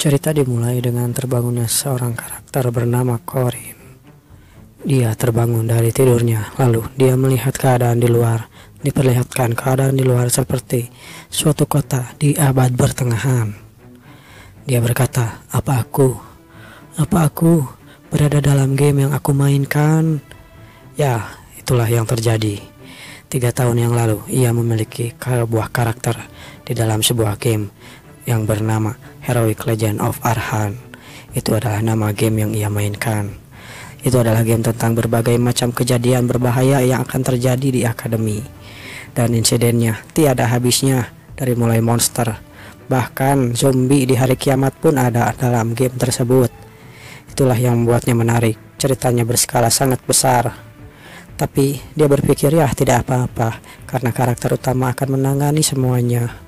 Cerita dimulai dengan terbangunnya seorang karakter bernama Corin. Dia terbangun dari tidurnya, lalu dia melihat keadaan di luar. Diperlihatkan keadaan di luar seperti suatu kota di abad pertengahan. Dia berkata, Apa aku berada dalam game yang aku mainkan?" Ya, itulah yang terjadi. 3 tahun yang lalu, ia memiliki sebuah karakter di dalam sebuah game yang bernama Heroic Legend of Arhan. Itu adalah nama game yang ia mainkan. Itu adalah game tentang berbagai macam kejadian berbahaya yang akan terjadi di akademi. Dan insidennya tiada habisnya, dari mulai monster, bahkan zombie di hari kiamat pun ada dalam game tersebut. Itulah yang membuatnya menarik. Ceritanya berskala sangat besar. Tapi dia berpikir ya tidak apa-apa, karena karakter utama akan menangani semuanya.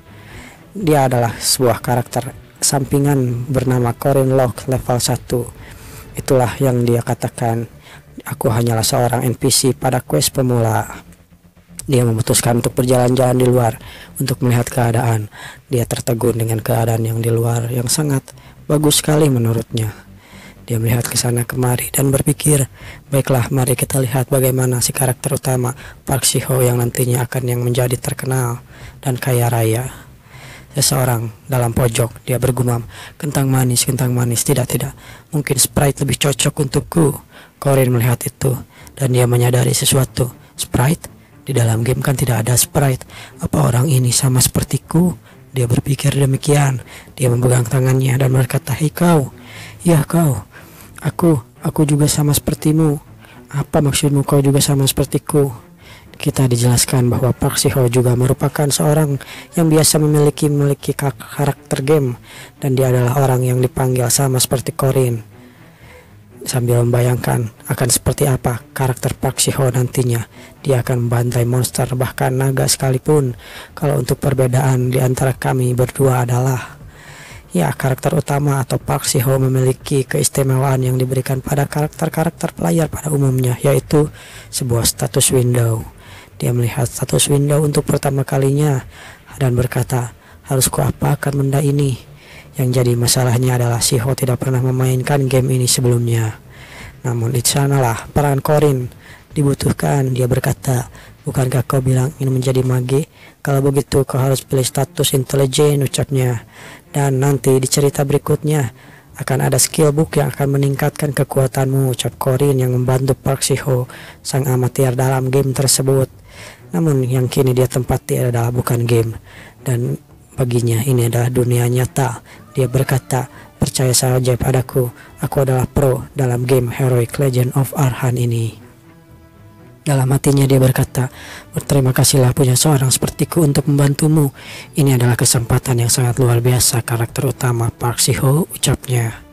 Dia adalah sebuah karakter sampingan bernama Corin Locke level 1. Itulah yang dia katakan, aku hanyalah seorang NPC pada quest pemula. Dia memutuskan untuk berjalan-jalan di luar untuk melihat keadaan. Dia tertegun dengan keadaan yang di luar yang sangat bagus sekali menurutnya. Dia melihat ke sana kemari dan berpikir, baiklah mari kita lihat bagaimana si karakter utama Park Si-ho yang nantinya akan yang menjadi terkenal dan kaya raya. Seseorang dalam pojok, dia bergumam, kentang manis, tidak, mungkin Sprite lebih cocok untukku." Corin melihat itu dan dia menyadari sesuatu. Sprite? Di dalam game kan tidak ada Sprite. Apa orang ini sama sepertiku? Dia berpikir demikian. Dia memegang tangannya dan berkata, "Hei kau." "Ya kau. Aku juga sama sepertimu." "Apa maksudmu kau juga sama sepertiku?" Kita dijelaskan bahwa Park Si-ho juga merupakan seorang yang biasa memiliki karakter game, dan dia adalah orang yang dipanggil sama seperti Corin. Sambil membayangkan akan seperti apa karakter Park Si-ho nantinya, dia akan membantai monster bahkan naga sekalipun. Kalau untuk perbedaan di antara kami berdua adalah, ya, karakter utama atau Park Si-ho memiliki keistimewaan yang diberikan pada karakter-karakter player pada umumnya, yaitu sebuah status window. Dia melihat status window untuk pertama kalinya dan berkata, harus kuapakan benda ini? Yang jadi masalahnya adalah Si-ho tidak pernah memainkan game ini sebelumnya. Namun di sanalah peran Corin dibutuhkan. Dia berkata, "Bukankah kau bilang ingin menjadi mage? Kalau begitu kau harus pilih status intelijen," ucapnya. "Dan nanti di cerita berikutnya akan ada skill book yang akan meningkatkan kekuatanmu," ucap Corin yang membantu Park Si-ho, sang amatir dalam game tersebut. Namun yang kini dia tempati adalah bukan game, dan baginya ini adalah dunia nyata. Dia berkata, "Percaya saja padaku, aku adalah pro dalam game Heroic Legend of Arhan ini." Dalam hatinya dia berkata, "Berterima kasihlah punya seorang sepertiku untuk membantumu. Ini adalah kesempatan yang sangat luar biasa." Karakter utama Park Si-ho, ucapnya.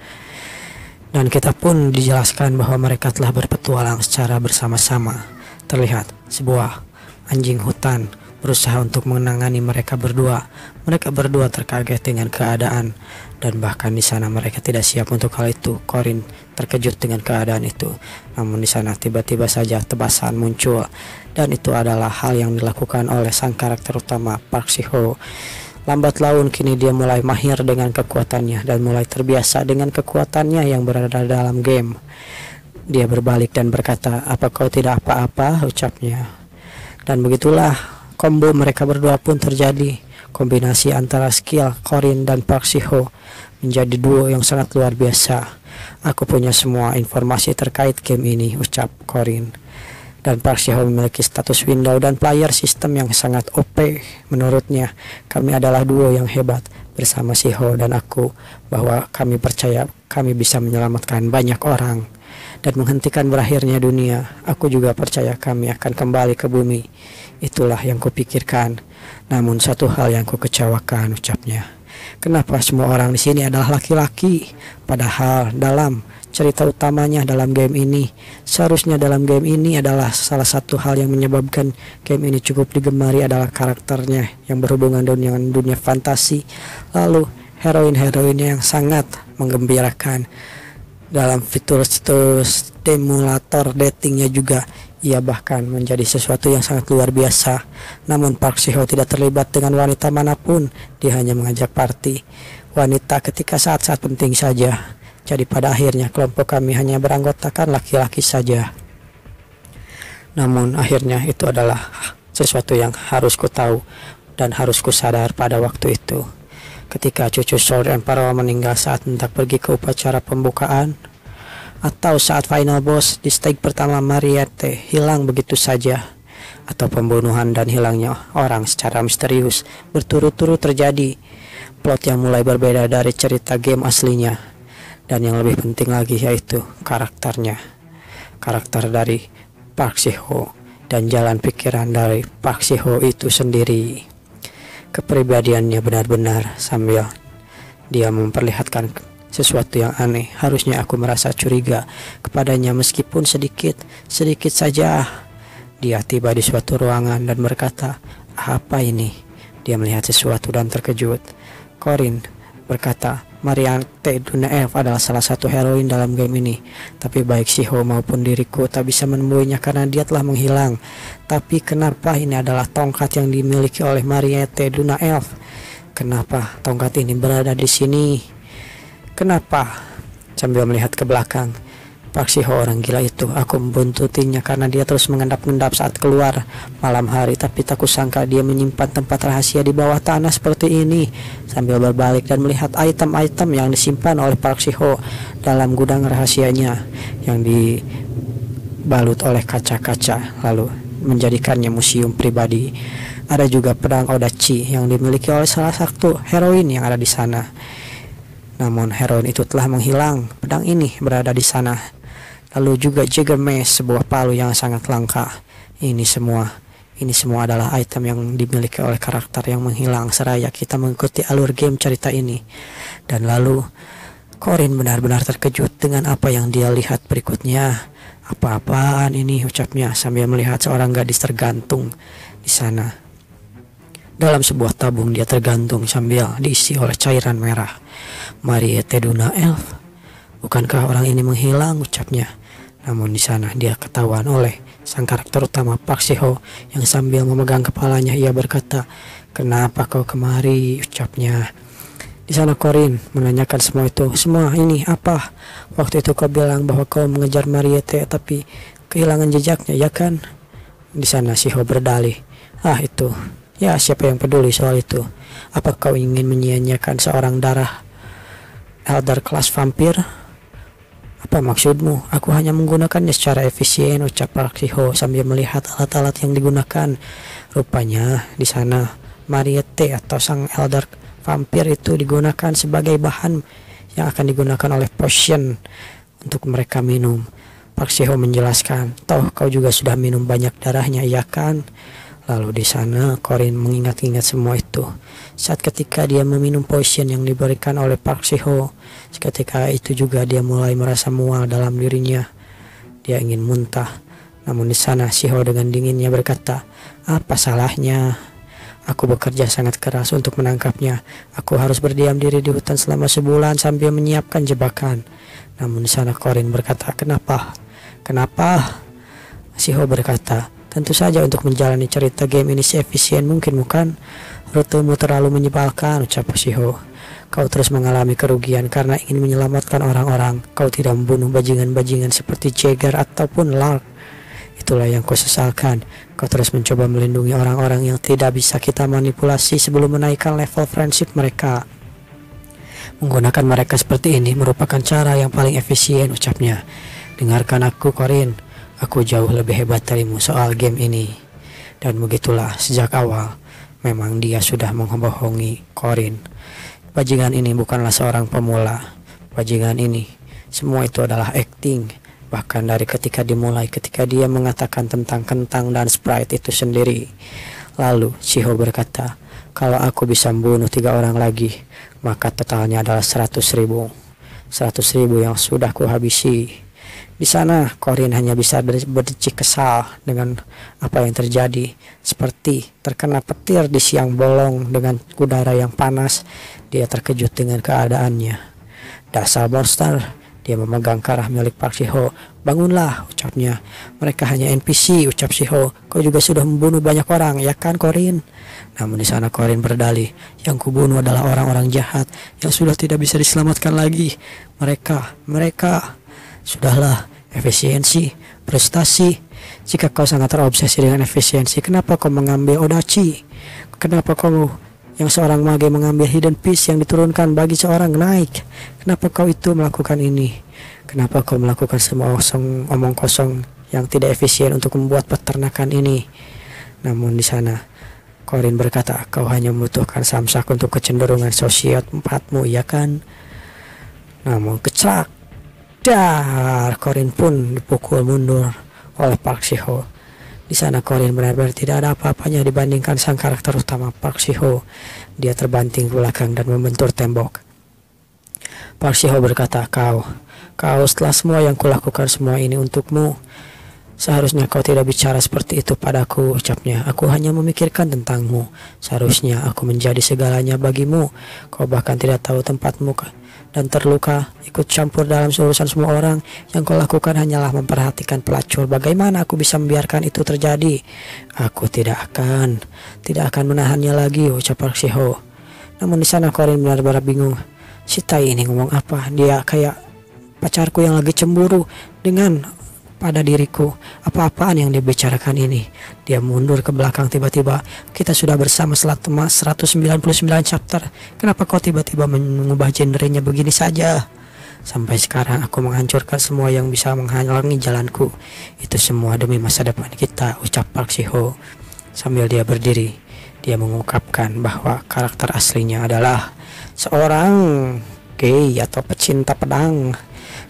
Dan kita pun dijelaskan bahwa mereka telah berpetualang secara bersama-sama. Terlihat sebuah anjing hutan berusaha untuk menangani mereka berdua. Mereka berdua terkaget dengan keadaan, dan bahkan di sana mereka tidak siap untuk hal itu. Corin terkejut dengan keadaan itu. Namun di sana tiba-tiba saja tebasan muncul, dan itu adalah hal yang dilakukan oleh sang karakter utama Park Si-ho. Lambat laun kini dia mulai mahir dengan kekuatannya dan mulai terbiasa dengan kekuatannya yang berada dalam game. Dia berbalik dan berkata, "Apa kau tidak apa-apa?" ucapnya. Dan begitulah combo mereka berdua pun terjadi. Kombinasi antara skill Corin dan Park Si-ho menjadi duo yang sangat luar biasa. "Aku punya semua informasi terkait game ini," ucap Corin. Dan Park Si-ho memiliki status window dan player system yang sangat OP. Menurutnya, kami adalah duo yang hebat bersama Si-ho dan aku, bahwa kami percaya kami bisa menyelamatkan banyak orang dan menghentikan berakhirnya dunia. Aku juga percaya kami akan kembali ke bumi. Itulah yang kupikirkan. Namun satu hal yang kukecewakan, ucapnya. Kenapa semua orang di sini adalah laki-laki? Padahal dalam cerita utamanya dalam game ini, seharusnya dalam game ini adalah salah satu hal yang menyebabkan game ini cukup digemari adalah karakternya yang berhubungan dengan dunia fantasi. Lalu heroin-heroinnya yang sangat menggembirakan. Dalam fitur stimulator datingnya juga Ia bahkan menjadi sesuatu yang sangat luar biasa. Namun Park Shiho tidak terlibat dengan wanita manapun. Dia hanya mengajak party wanita ketika saat-saat penting saja. Jadi pada akhirnya kelompok kami hanya beranggotakan laki-laki saja. Namun akhirnya itu adalah sesuatu yang harus ku tahu dan harus ku sadar pada waktu itu. Ketika cucu Sword Emperor meninggal saat hendak pergi ke upacara pembukaan, atau saat final boss di stage pertama Mariette hilang begitu saja, atau pembunuhan dan hilangnya orang secara misterius berturut-turut terjadi. Plot yang mulai berbeda dari cerita game aslinya. Dan yang lebih penting lagi yaitu karakternya. Karakter dari Park Shiho dan jalan pikiran dari Park Shiho itu sendiri. Kepribadiannya benar-benar sambil dia memperlihatkan sesuatu yang aneh. Harusnya aku merasa curiga kepadanya meskipun sedikit saja. Dia tiba di suatu ruangan dan berkata, "Apa ini?" Dia melihat sesuatu dan terkejut. Corin berkata, "Mariette Dunaev adalah salah satu heroin dalam game ini. Tapi baik Shiho maupun diriku tak bisa menemuinya karena dia telah menghilang. Tapi kenapa ini adalah tongkat yang dimiliki oleh Mariette Dunaev? Kenapa tongkat ini berada di sini? Kenapa?" Sambil melihat ke belakang, Park Shiho orang gila itu, aku membuntutinya karena dia terus mengendap-endap saat keluar malam hari. Tapi tak kusangka dia menyimpan tempat rahasia di bawah tanah seperti ini. Sambil berbalik dan melihat item-item yang disimpan oleh Park Shiho dalam gudang rahasianya yang dibalut oleh kaca-kaca, lalu menjadikannya museum pribadi. Ada juga pedang Odachi yang dimiliki oleh salah satu heroin yang ada di sana. Namun heroin itu telah menghilang. Pedang ini berada di sana. Lalu juga Jagger Mace, sebuah palu yang sangat langka. Ini semua adalah item yang dimiliki oleh karakter yang menghilang seraya kita mengikuti alur game cerita ini. Dan lalu Corin benar-benar terkejut dengan apa yang dia lihat berikutnya. "Apa-apaan ini?" ucapnya sambil melihat seorang gadis tergantung di sana. Dalam sebuah tabung dia tergantung sambil diisi oleh cairan merah. "Mariette Dunaev, bukankah orang ini menghilang?" ucapnya. Namun di sana dia ketahuan oleh sang karakter utama Park Shiho yang sambil memegang kepalanya ia berkata, "Kenapa kau kemari?" ucapnya. Di sana Corin menanyakan semua itu. "Semua ini apa? Waktu itu kau bilang bahwa kau mengejar Mariette tapi kehilangan jejaknya, ya kan?" Di sana Shiho berdalih, "Itu. Ya, siapa yang peduli soal itu? Apa kau ingin menyia-nyiakan seorang darah elder kelas vampir? Apa maksudmu? Aku hanya menggunakannya secara efisien," ucap Park Shiho sambil melihat alat-alat yang digunakan. Rupanya di sana Mariette atau sang elder vampir itu digunakan sebagai bahan yang akan digunakan oleh potion untuk mereka minum. Park Shiho menjelaskan, "Toh kau juga sudah minum banyak darahnya, iya kan?" Lalu di sana Corin mengingat-ingat semua itu. Saat ketika dia meminum potion yang diberikan oleh Park Shiho, seketika itu juga dia mulai merasa mual dalam dirinya. Dia ingin muntah. Namun di sana Shiho dengan dinginnya berkata, "Apa salahnya? Aku bekerja sangat keras untuk menangkapnya. Aku harus berdiam diri di hutan selama sebulan sambil menyiapkan jebakan." Namun di sana Corin berkata, "Kenapa? Kenapa?" Shiho berkata, "Tentu saja untuk menjalani cerita game ini seefisien mungkin, bukan? Rutemu terlalu menyebalkan," ucap Shiho. "Kau terus mengalami kerugian karena ingin menyelamatkan orang-orang. Kau tidak membunuh bajingan-bajingan seperti Jagger ataupun Lark. Itulah yang kau sesalkan. Kau terus mencoba melindungi orang-orang yang tidak bisa kita manipulasi sebelum menaikkan level friendship mereka. Menggunakan mereka seperti ini merupakan cara yang paling efisien," ucapnya. "Dengarkan aku, Corin. Aku jauh lebih hebat darimu soal game ini." Dan begitulah sejak awal memang dia sudah membohongi Corin. Bajingan ini bukanlah seorang pemula. Bajingan ini semua itu adalah acting. Bahkan dari ketika dimulai, ketika dia mengatakan tentang kentang dan Sprite itu sendiri. Lalu Shiho berkata, "Kalau aku bisa membunuh 3 orang lagi, maka totalnya adalah 100.000. 100.000 yang sudah kuhabisi." Di sana Corin hanya bisa berdecik kesal dengan apa yang terjadi, seperti terkena petir di siang bolong dengan udara yang panas. Dia terkejut dengan keadaannya. "Dasar monster, Dia memegang kerah milik Park Shiho. "Bangunlah," ucapnya. "Mereka hanya NPC," ucap Shiho. "Kau juga sudah membunuh banyak orang, ya kan, Korin?" Namun di sana Korin berdalih, "Yang kubunuh adalah orang-orang jahat yang sudah tidak bisa diselamatkan lagi. Mereka. Sudahlah, efisiensi, prestasi. Jika kau sangat terobsesi dengan efisiensi, kenapa kau mengambil Odachi? Kenapa kau yang seorang mage mengambil hidden piece yang diturunkan bagi seorang naik? Kenapa kau itu melakukan ini? Kenapa kau melakukan semua omong kosong yang tidak efisien untuk membuat peternakan ini?" Namun di sana Korin berkata, "Kau hanya membutuhkan samsak untuk kecenderungan sosiopatmu, ya kan?" Namun kecak, dar, Korin pun dipukul mundur oleh Park Shiho. Di sana Korin benar-benar tidak ada apa-apanya dibandingkan sang karakter utama Park Shiho. Dia terbanting ke belakang dan membentur tembok. Park Shiho berkata, Kau setelah semua yang kulakukan semua ini untukmu, seharusnya kau tidak bicara seperti itu padaku," ucapnya. "Aku hanya memikirkan tentangmu. Seharusnya aku menjadi segalanya bagimu. Kau bahkan tidak tahu tempatmu dan terluka, ikut campur dalam urusan semua orang. Yang kau lakukan hanyalah memperhatikan pelacur. Bagaimana aku bisa membiarkan itu terjadi? Aku tidak akan menahannya lagi," ucap Park Shiho. Namun di sana Korin benar-benar bingung. Si Tai ini ngomong apa? Dia kayak pacarku yang lagi cemburu pada diriku. Apa-apaan yang dia bicarakan ini? Dia mundur ke belakang tiba-tiba. "Kita sudah bersama selama 199 chapter. Kenapa kau tiba-tiba mengubah genrenya begini saja? Sampai sekarang aku menghancurkan semua yang bisa menghalangi jalanku. Itu semua demi masa depan kita," ucap Park Shiho. Sambil dia berdiri, dia mengungkapkan bahwa karakter aslinya adalah seorang gay atau pecinta pedang.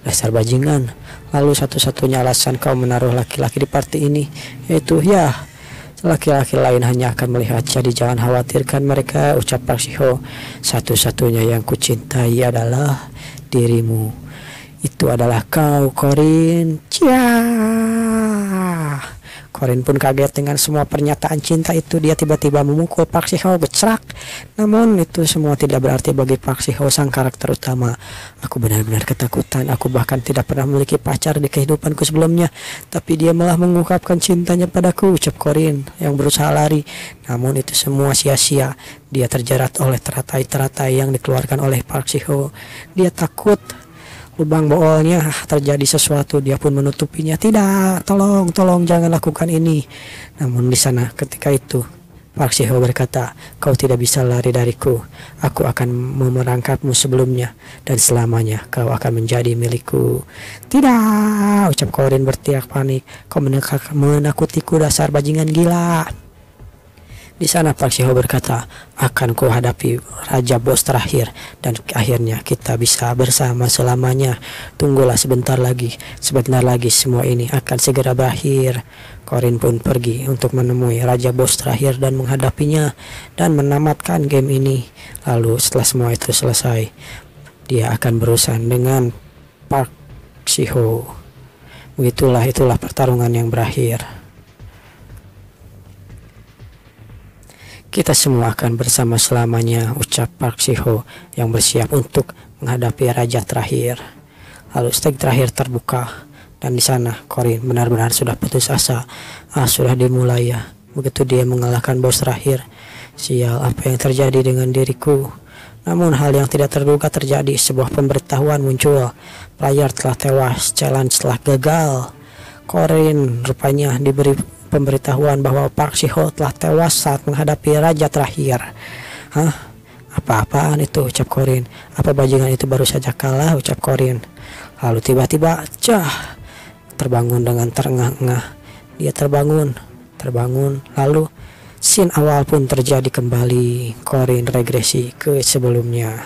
"Dasar bajingan. Lalu satu-satunya alasan kau menaruh laki-laki di party ini, yaitu laki-laki lain hanya akan melihat. Jadi jangan khawatirkan mereka," ucap Park Shiho. "Satu-satunya yang kucintai adalah dirimu. Itu adalah kau, Korin." Korin pun kaget dengan semua pernyataan cinta itu. Dia tiba-tiba memukul Park Shiho gecrak. Namun itu semua tidak berarti bagi Park Shiho, sang karakter utama. "Aku benar-benar ketakutan. Aku bahkan tidak pernah memiliki pacar di kehidupanku sebelumnya. Tapi dia malah mengungkapkan cintanya padaku," ucap Korin yang berusaha lari. Namun itu semua sia-sia. Dia terjerat oleh teratai-teratai yang dikeluarkan oleh Park Shiho. Dia takut lubang boolnya terjadi sesuatu. Dia pun menutupinya. "Tidak, tolong, jangan lakukan ini." Namun di sana ketika itu Park Shiho berkata, "Kau tidak bisa lari dariku. Aku akan memerangkapmu sebelumnya dan selamanya kau akan menjadi milikku." "Tidak," ucap Korin berteriak panik. "Kau menakutiku, dasar bajingan gila." Di sana Park Shiho berkata, "Akan ku hadapi raja bos terakhir dan akhirnya kita bisa bersama selamanya. Tunggulah sebentar lagi semua ini akan segera berakhir." Korin pun pergi untuk menemui raja bos terakhir dan menghadapinya dan menamatkan game ini. Lalu setelah semua itu selesai, dia akan berurusan dengan Park Shiho. Itulah pertarungan yang berakhir. "Kita semua akan bersama selamanya," ucap Park Shiho yang bersiap untuk menghadapi raja terakhir. Lalu stage terakhir terbuka dan di sana Korin benar-benar sudah putus asa. Sudah dimulai ya. Begitu dia mengalahkan bos terakhir. Sial, apa yang terjadi dengan diriku? Namun hal yang tidak terduga terjadi. Sebuah pemberitahuan muncul. Player telah tewas, challenge telah gagal. Korin rupanya diberi pemberitahuan bahwa Park Shiho telah tewas saat menghadapi raja terakhir. Apa-apaan itu, ucap Korin. "Apa bajingan itu baru saja kalah," ucap Korin. Lalu tiba-tiba terbangun dengan terengah-engah. Dia terbangun. Lalu scene awal pun terjadi kembali. Korin regresi ke sebelumnya.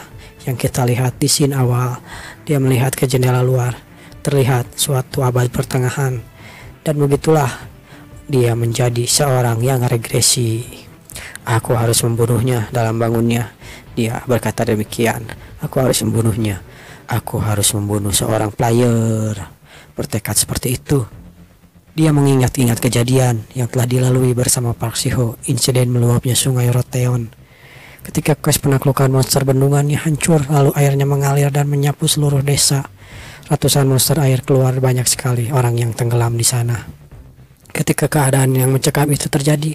Yang kita lihat di scene awal, dia melihat ke jendela luar. Terlihat suatu abad pertengahan. Dan begitulah dia menjadi seorang yang regresi. "Aku harus membunuhnya dalam bangunnya." Dia berkata demikian. "Aku harus membunuhnya. Aku harus membunuh seorang player." Bertekad seperti itu. Dia mengingat-ingat kejadian yang telah dilalui bersama Park Shiho. Insiden meluapnya sungai Roteon. Ketika quest penaklukan monster bendungannya hancur, lalu airnya mengalir dan menyapu seluruh desa. Ratusan monster air keluar, banyak sekali orang yang tenggelam di sana. Ketika keadaan yang mencekam itu terjadi,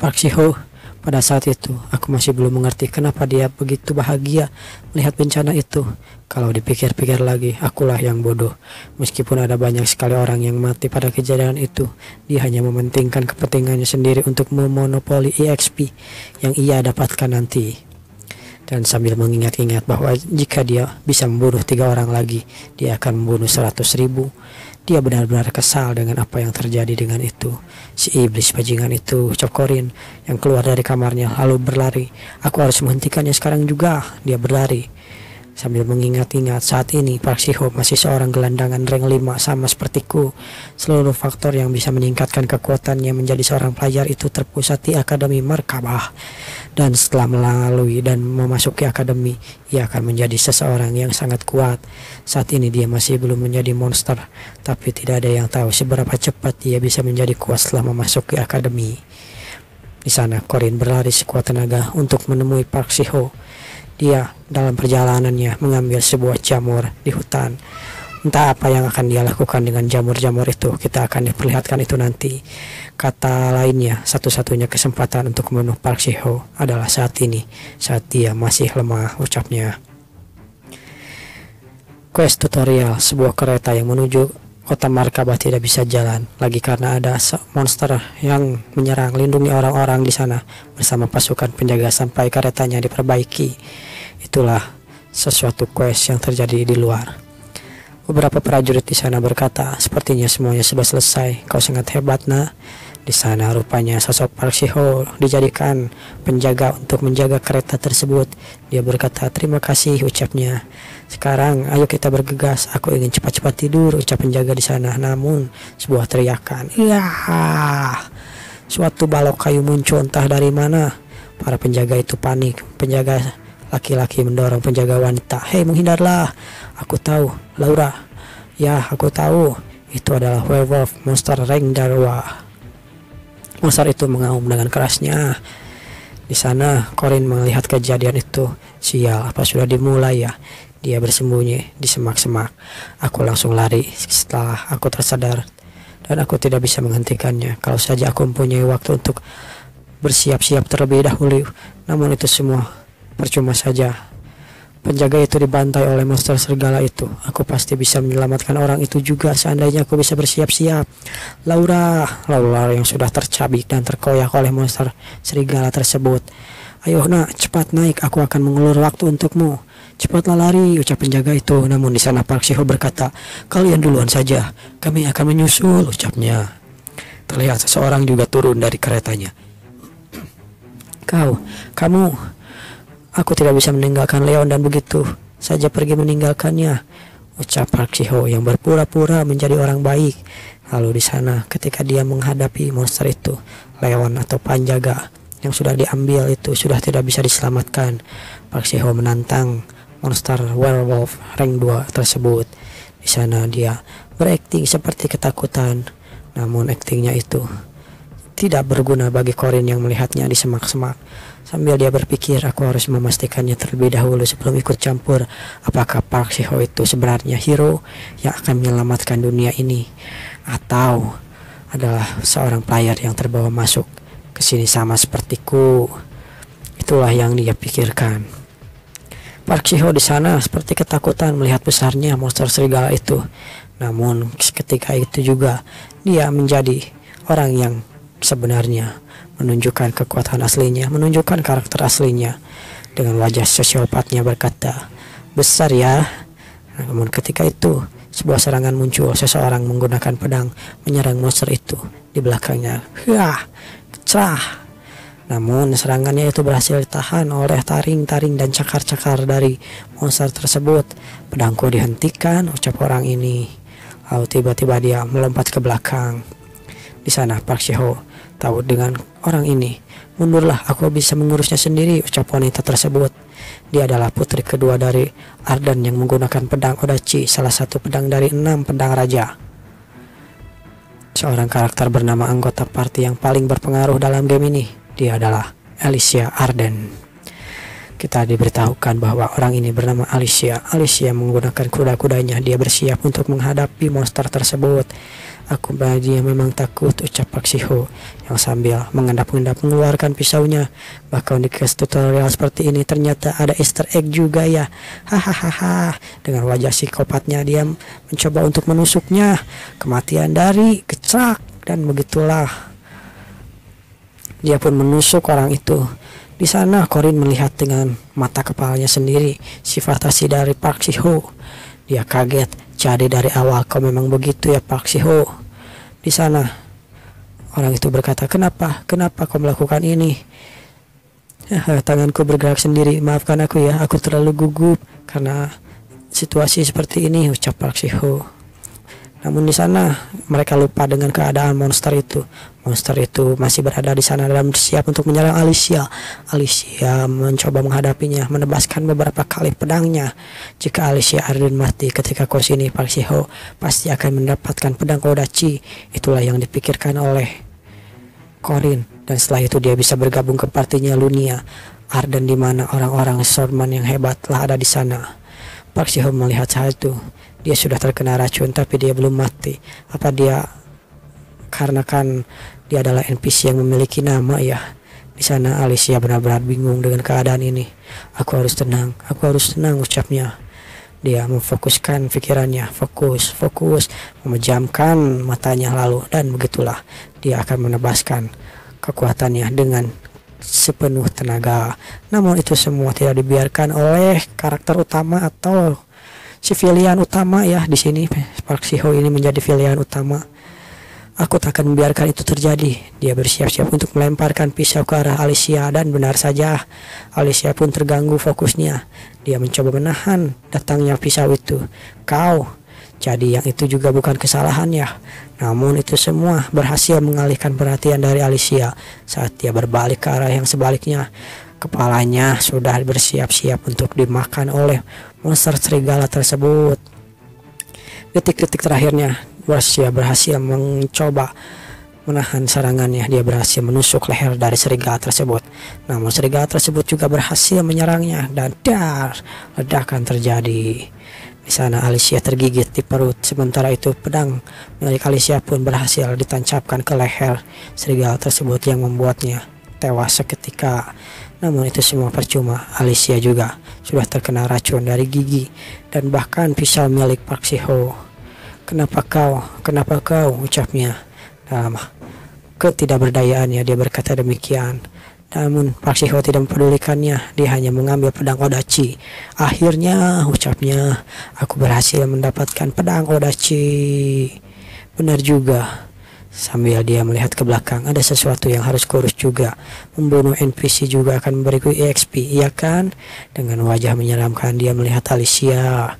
Park Shiho pada saat itu aku masih belum mengerti kenapa dia begitu bahagia melihat bencana itu. Kalau dipikir-pikir lagi, akulah yang bodoh. Meskipun ada banyak sekali orang yang mati pada kejadian itu, dia hanya mementingkan kepentingannya sendiri untuk memonopoli EXP yang ia dapatkan nanti. Dan sambil mengingat-ingat bahwa jika dia bisa membunuh 3 orang lagi, dia akan membunuh 100.000. Dia benar-benar kesal dengan apa yang terjadi dengan itu. Si iblis bajingan itu, Cokorin, yang keluar dari kamarnya lalu berlari. Aku harus menghentikannya sekarang juga. Dia berlari. Sambil mengingat-ingat, saat ini Park Shiho masih seorang gelandangan rank 5 sama sepertiku. Seluruh faktor yang bisa meningkatkan kekuatannya menjadi seorang player itu terpusat di Akademi Merkabah. Dan setelah melalui dan memasuki akademi, ia akan menjadi seseorang yang sangat kuat. Saat ini dia masih belum menjadi monster, tapi tidak ada yang tahu seberapa cepat dia bisa menjadi kuat setelah memasuki akademi. Di sana Korin berlari sekuat tenaga untuk menemui Park Shiho. Dia dalam perjalanannya mengambil sebuah jamur di hutan. Entah apa yang akan dia lakukan dengan jamur-jamur itu, kita akan diperlihatkan itu nanti. Kata lainnya, satu-satunya kesempatan untuk membunuh Park Shiho adalah saat ini, saat dia masih lemah, ucapnya. Quest tutorial, sebuah kereta yang menuju kota Merkabah tidak bisa jalan lagi karena ada monster yang menyerang. Lindungi orang-orang di sana bersama pasukan penjaga sampai keretanya diperbaiki. Itulah sesuatu quest yang terjadi di luar. Beberapa prajurit di sana berkata, sepertinya semuanya sudah selesai. Kau sangat hebat, nak. Di sana rupanya sosok Park Shiho dijadikan penjaga untuk menjaga kereta tersebut. Dia berkata, terima kasih, ucapnya. Sekarang ayo kita bergegas. Aku ingin cepat-cepat tidur, ucap penjaga di sana. Namun sebuah teriakan, suatu balok kayu muncul entah dari mana. Para penjaga itu panik. Penjaga laki-laki mendorong penjaga wanita. Hei, menghindarlah. Aku tahu, Laura. Ya, aku tahu. Itu adalah werewolf monster rank Darwa. Monster itu mengaum dengan kerasnya. Di sana, Korin melihat kejadian itu. Sial, apa sudah dimulai ya? Dia bersembunyi di semak-semak. Aku langsung lari setelah aku tersadar. Dan aku tidak bisa menghentikannya. Kalau saja aku mempunyai waktu untuk bersiap-siap terlebih dahulu. Namun itu semua percuma saja. Penjaga itu dibantai oleh monster serigala itu. Aku pasti bisa menyelamatkan orang itu juga seandainya aku bisa bersiap-siap. Laura yang sudah tercabik dan terkoyak oleh monster serigala tersebut. Ayo nak, cepat naik, aku akan mengulur waktu untukmu. Cepatlah lari, ucap penjaga itu. Namun di sana Park Shiho berkata, kalian duluan saja, kami akan menyusul, ucapnya. Terlihat seseorang juga turun dari keretanya. Kamu, aku tidak bisa meninggalkan Leon dan begitu saja pergi meninggalkannya, ucap Park Shiho yang berpura-pura menjadi orang baik. Lalu di sana ketika dia menghadapi monster itu, Leon atau penjaga yang sudah diambil itu sudah tidak bisa diselamatkan. Park Shiho menantang monster werewolf rank 2 tersebut. Di sana dia berakting seperti ketakutan, namun aktingnya itu tidak berguna bagi Korin yang melihatnya di semak-semak. Sambil dia berpikir, aku harus memastikannya terlebih dahulu sebelum ikut campur. Apakah Park Shiho itu sebenarnya hero yang akan menyelamatkan dunia ini, atau adalah seorang player yang terbawa masuk ke sini sama sepertiku? Itulah yang dia pikirkan. Park Shiho di sana seperti ketakutan melihat besarnya monster serigala itu. Namun ketika itu juga dia menjadi orang yang sebenarnya, menunjukkan kekuatan aslinya, menunjukkan karakter aslinya. Dengan wajah sosiopatnya berkata, besar ya. Namun ketika itu sebuah serangan muncul. Seseorang menggunakan pedang menyerang monster itu di belakangnya. Cerah. Namun serangannya itu berhasil ditahan oleh taring-taring dan cakar-cakar dari monster tersebut. Pedangku dihentikan, ucap orang ini. Lalu tiba-tiba dia melompat ke belakang. Di sana Park Shiho tahu dengan orang ini. Mundurlah, aku bisa mengurusnya sendiri, ucap wanita tersebut. Dia adalah putri kedua dari Arden yang menggunakan pedang Odachi, salah satu pedang dari 6 pedang raja. Seorang karakter bernama anggota party yang paling berpengaruh dalam game ini. Dia adalah Alicia Arden. Kita diberitahukan bahwa orang ini bernama Alicia. Alicia menggunakan kuda-kudanya. Dia bersiap untuk menghadapi monster tersebut. Aku dia memang takut, ucap Park Si-ho yang sambil mengendap-endap mengeluarkan pisaunya. Bahkan di kelas tutorial seperti ini ternyata ada Easter egg juga ya. Hahaha. Dengan wajah psikopatnya dia mencoba untuk menusuknya. Kematian dari kecak, dan begitulah dia pun menusuk orang itu. Di sana Corin melihat dengan mata kepalanya sendiri sifat asli dari Park Si-ho. Dia kaget. Jadi dari awal kau memang begitu ya Park Si-ho. Di sana orang itu berkata, kenapa kau melakukan ini? Tanganku bergerak sendiri, maafkan aku ya, aku terlalu gugup karena situasi seperti ini, ucap Park Si-ho. Namun di sana mereka lupa dengan keadaan monster itu. Monster itu masih berada di sana dan bersiap untuk menyerang Alicia. Alicia mencoba menghadapinya, menebaskan beberapa kali pedangnya. Jika Alicia Arden mati ketika kursi ini, Park Si-ho pasti akan mendapatkan pedang Odachi. Itulah yang dipikirkan oleh Corin. Dan setelah itu dia bisa bergabung ke partinya Lunia Arden, di mana orang-orang swordman yang hebat telah ada di sana. Park Si-ho melihat saat itu dia sudah terkena racun tapi dia belum mati. Apa dia karena kan dia adalah NPC yang memiliki nama ya? Di sana Alicia benar-benar bingung dengan keadaan ini. Aku harus tenang, ucapnya. Dia memfokuskan pikirannya, fokus, memejamkan matanya lalu, dan begitulah dia akan menebaskan kekuatannya dengan sepenuh tenaga. Namun itu semua tidak dibiarkan oleh karakter utama atau si villain utama ya. Di sini Park Si-ho ini menjadi villain utama. Aku tak akan membiarkan itu terjadi. Dia bersiap-siap untuk melemparkan pisau ke arah Alicia, dan benar saja Alicia pun terganggu fokusnya. Dia mencoba menahan datangnya pisau itu. Kau, jadi yang itu juga bukan kesalahannya. Namun itu semua berhasil mengalihkan perhatian dari Alicia saat dia berbalik ke arah yang sebaliknya. Kepalanya sudah bersiap-siap untuk dimakan oleh monster serigala tersebut. Detik-detik terakhirnya Alicia berhasil mencoba menahan serangannya. Dia berhasil menusuk leher dari serigala tersebut. Namun serigala tersebut juga berhasil menyerangnya, dan ledakan terjadi. Di sana Alicia tergigit di perut. Sementara itu pedang milik Alicia pun berhasil ditancapkan ke leher serigala tersebut yang membuatnya tewas seketika. Namun itu semua percuma. Alicia juga sudah terkena racun dari gigi dan bahkan pisau milik Park Si-ho. Kenapa kau, ucapnya. Dalam ketidakberdayaannya dia berkata demikian. Namun Park Si-ho tidak mempedulikannya. Dia hanya mengambil pedang Odachi. Akhirnya, ucapnya, aku berhasil mendapatkan pedang Odachi. Benar juga. Sambil dia melihat ke belakang, ada sesuatu yang harus kurus juga. Membunuh NPC juga akan memberiku EXP, iya kan? Dengan wajah menyeramkan dia melihat Alicia.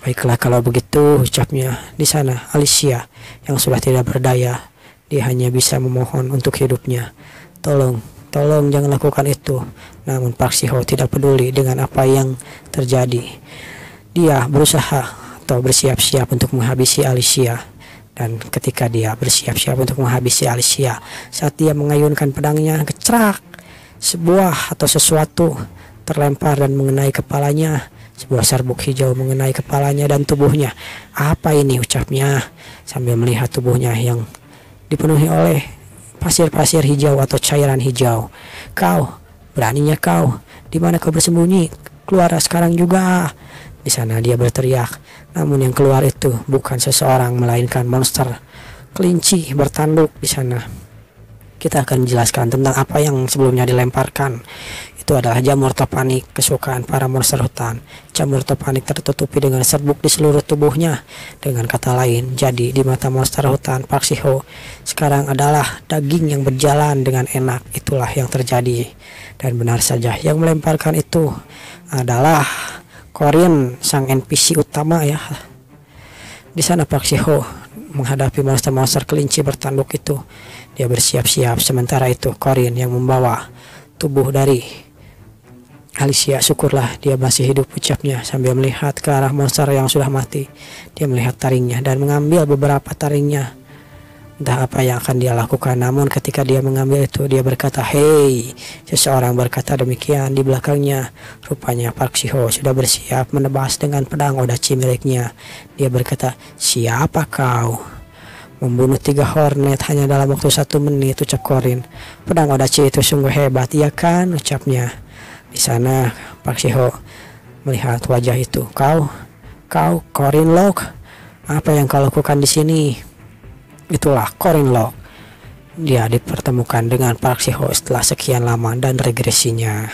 Baiklah kalau begitu, ucapnya. Di sana Alicia yang sudah tidak berdaya. Dia hanya bisa memohon untuk hidupnya. Tolong jangan lakukan itu. Namun Park Si-ho tidak peduli dengan apa yang terjadi. Dia berusaha atau bersiap-siap untuk menghabisi Alicia. Dan ketika dia bersiap-siap untuk menghabisi Alicia, saat dia mengayunkan pedangnya, kecrak, sebuah atau sesuatu terlempar dan mengenai kepalanya. Sebuah serbuk hijau mengenai kepalanya dan tubuhnya. Apa ini, ucapnya sambil melihat tubuhnya yang dipenuhi oleh pasir-pasir hijau atau cairan hijau. Kau, beraninya kau, di mana kau bersembunyi? Keluar sekarang juga. Di sana dia berteriak. Namun yang keluar itu bukan seseorang melainkan monster kelinci bertanduk. Di sana kita akan menjelaskan tentang apa yang sebelumnya dilemparkan. Itu adalah jamur topanik kesukaan para monster hutan. Jamur topanik tertutupi dengan serbuk di seluruh tubuhnya. Dengan kata lain, jadi di mata monster hutan Park Si-ho sekarang adalah daging yang berjalan dengan enak. Itulah yang terjadi. Dan benar saja, yang melemparkan itu adalah Corin, sang NPC utama ya. Di sana Park Si-ho menghadapi monster-monster kelinci bertanduk itu. Dia bersiap-siap. Sementara itu Corin yang membawa tubuh dari Alicia. Syukurlah dia masih hidup, ucapnya sambil melihat ke arah monster yang sudah mati. Dia melihat taringnya dan mengambil beberapa taringnya Entah apa yang akan dia lakukan. Namun ketika dia mengambil itu, dia berkata, "Hei!" Seseorang berkata demikian di belakangnya. Rupanya Park Shiho sudah bersiap menebas dengan pedang Odachi miliknya. Dia berkata, "Siapa kau?" "Membunuh 3 Hornet hanya dalam waktu 1 menit," ucap Korin. "Pedang Odachi itu sungguh hebat, iya kan?" ucapnya. Di sana Park Shiho melihat wajah itu. Kau Korin Lok, apa yang kau lakukan di sini?" Itulah Korin Lok. Dia dipertemukan dengan Park Shiho setelah sekian lama dan regresinya.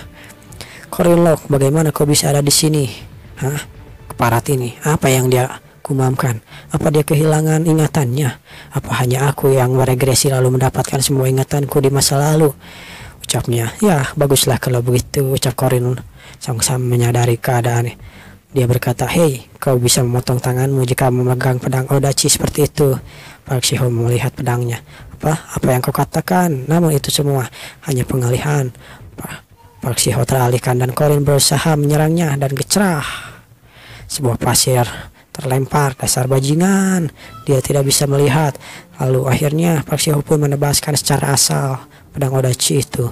"Korin Lok, bagaimana kau bisa ada di sini?" "Hah? Keparat ini, apa yang dia gumamkan? Apa dia kehilangan ingatannya? Apa hanya aku yang meregresi lalu mendapatkan semua ingatanku di masa lalu?" ucapnya. "Ya, baguslah kalau begitu," ucap Korin sama-sama menyadari keadaan. Dia berkata, "Hei, kau bisa memotong tanganmu jika memegang pedang Odachi seperti itu." Park Shiho melihat pedangnya. Apa yang kau katakan?" "Namun itu semua hanya pengalihan." Park Shiho teralihkan dan Korin berusaha menyerangnya dan gecerah. Sebuah pasir terlempar, dasar bajingan. Dia tidak bisa melihat. Lalu akhirnya Park Shiho pun menebaskan secara asal pedang Odachi itu.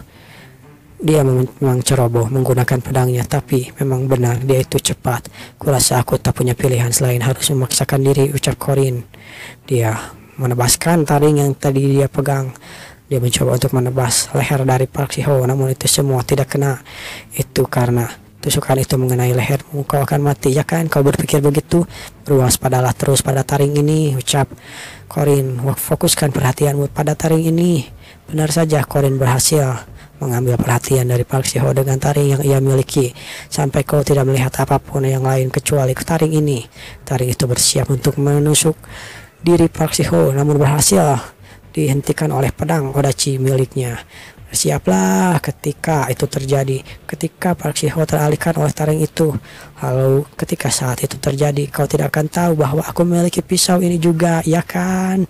Dia memang ceroboh menggunakan pedangnya, tapi memang benar dia itu cepat. "Kurasa aku tak punya pilihan selain harus memaksakan diri," ucap Korin. Dia menebaskan taring yang tadi dia pegang. Dia mencoba untuk menebas leher dari Park Shiho, namun itu semua tidak kena. "Itu karena tusukan itu mengenai lehermu, kau akan mati, ya kan? Kau berpikir begitu? Berwaspadalah terus pada taring ini," ucap Korin. "Fokuskan perhatianmu pada taring ini." Benar saja, Korin berhasil mengambil perhatian dari Park Shiho dengan taring yang ia miliki, sampai kau tidak melihat apapun yang lain kecuali taring ini. Taring itu bersiap untuk menusuk diri Park Shiho, namun berhasil dihentikan oleh pedang Odachi miliknya. Bersiaplah ketika itu terjadi, ketika Park Shiho teralihkan oleh taring itu. Lalu ketika saat itu terjadi, kau tidak akan tahu bahwa aku memiliki pisau ini juga, ya kan?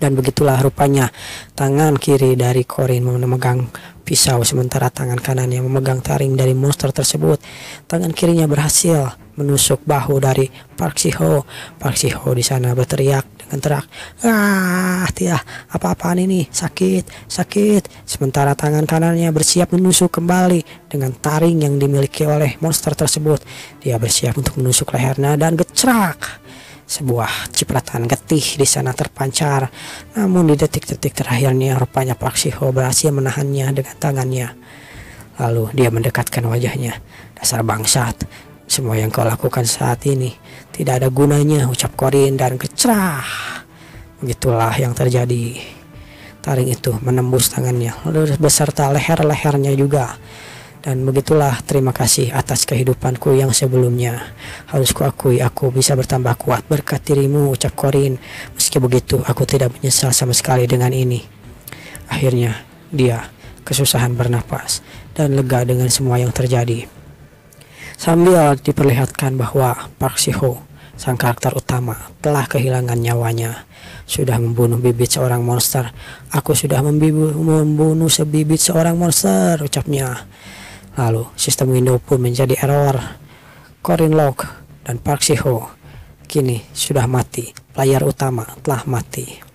Dan begitulah rupanya tangan kiri dari Korin memegang pisau, sementara tangan kanan yang memegang taring dari monster tersebut. Tangan kirinya berhasil menusuk bahu dari Park Shiho. Park Shiho di sana berteriak dengan teriak, "Ah, tidak, apa-apaan ini, sakit, sakit." Sementara tangan kanannya bersiap menusuk kembali dengan taring yang dimiliki oleh monster tersebut. Dia bersiap untuk menusuk lehernya dan gecrak. Sebuah cipratan getih di sana terpancar. Namun di detik-detik terakhirnya rupanya Park Shiho berhasil menahannya dengan tangannya. Lalu dia mendekatkan wajahnya. "Dasar bangsat, semua yang kau lakukan saat ini tidak ada gunanya," ucap Korin, dan gecerah. Begitulah yang terjadi. Taring itu menembus tangannya lalu beserta leher-lehernya juga. Dan begitulah, terima kasih atas kehidupanku yang sebelumnya. Harus kuakui aku bisa bertambah kuat berkat dirimu, ucap Korin. Meski begitu, aku tidak menyesal sama sekali dengan ini. Akhirnya, dia kesusahan bernapas dan lega dengan semua yang terjadi. Sambil diperlihatkan bahwa Park Shiho, sang karakter utama, telah kehilangan nyawanya. Sudah membunuh bibit seorang monster. "Aku sudah membunuh sebibit seorang monster," ucapnya. Lalu sistem Windows pun menjadi error. Korin Lok dan Park Shiho kini sudah mati. Player utama telah mati.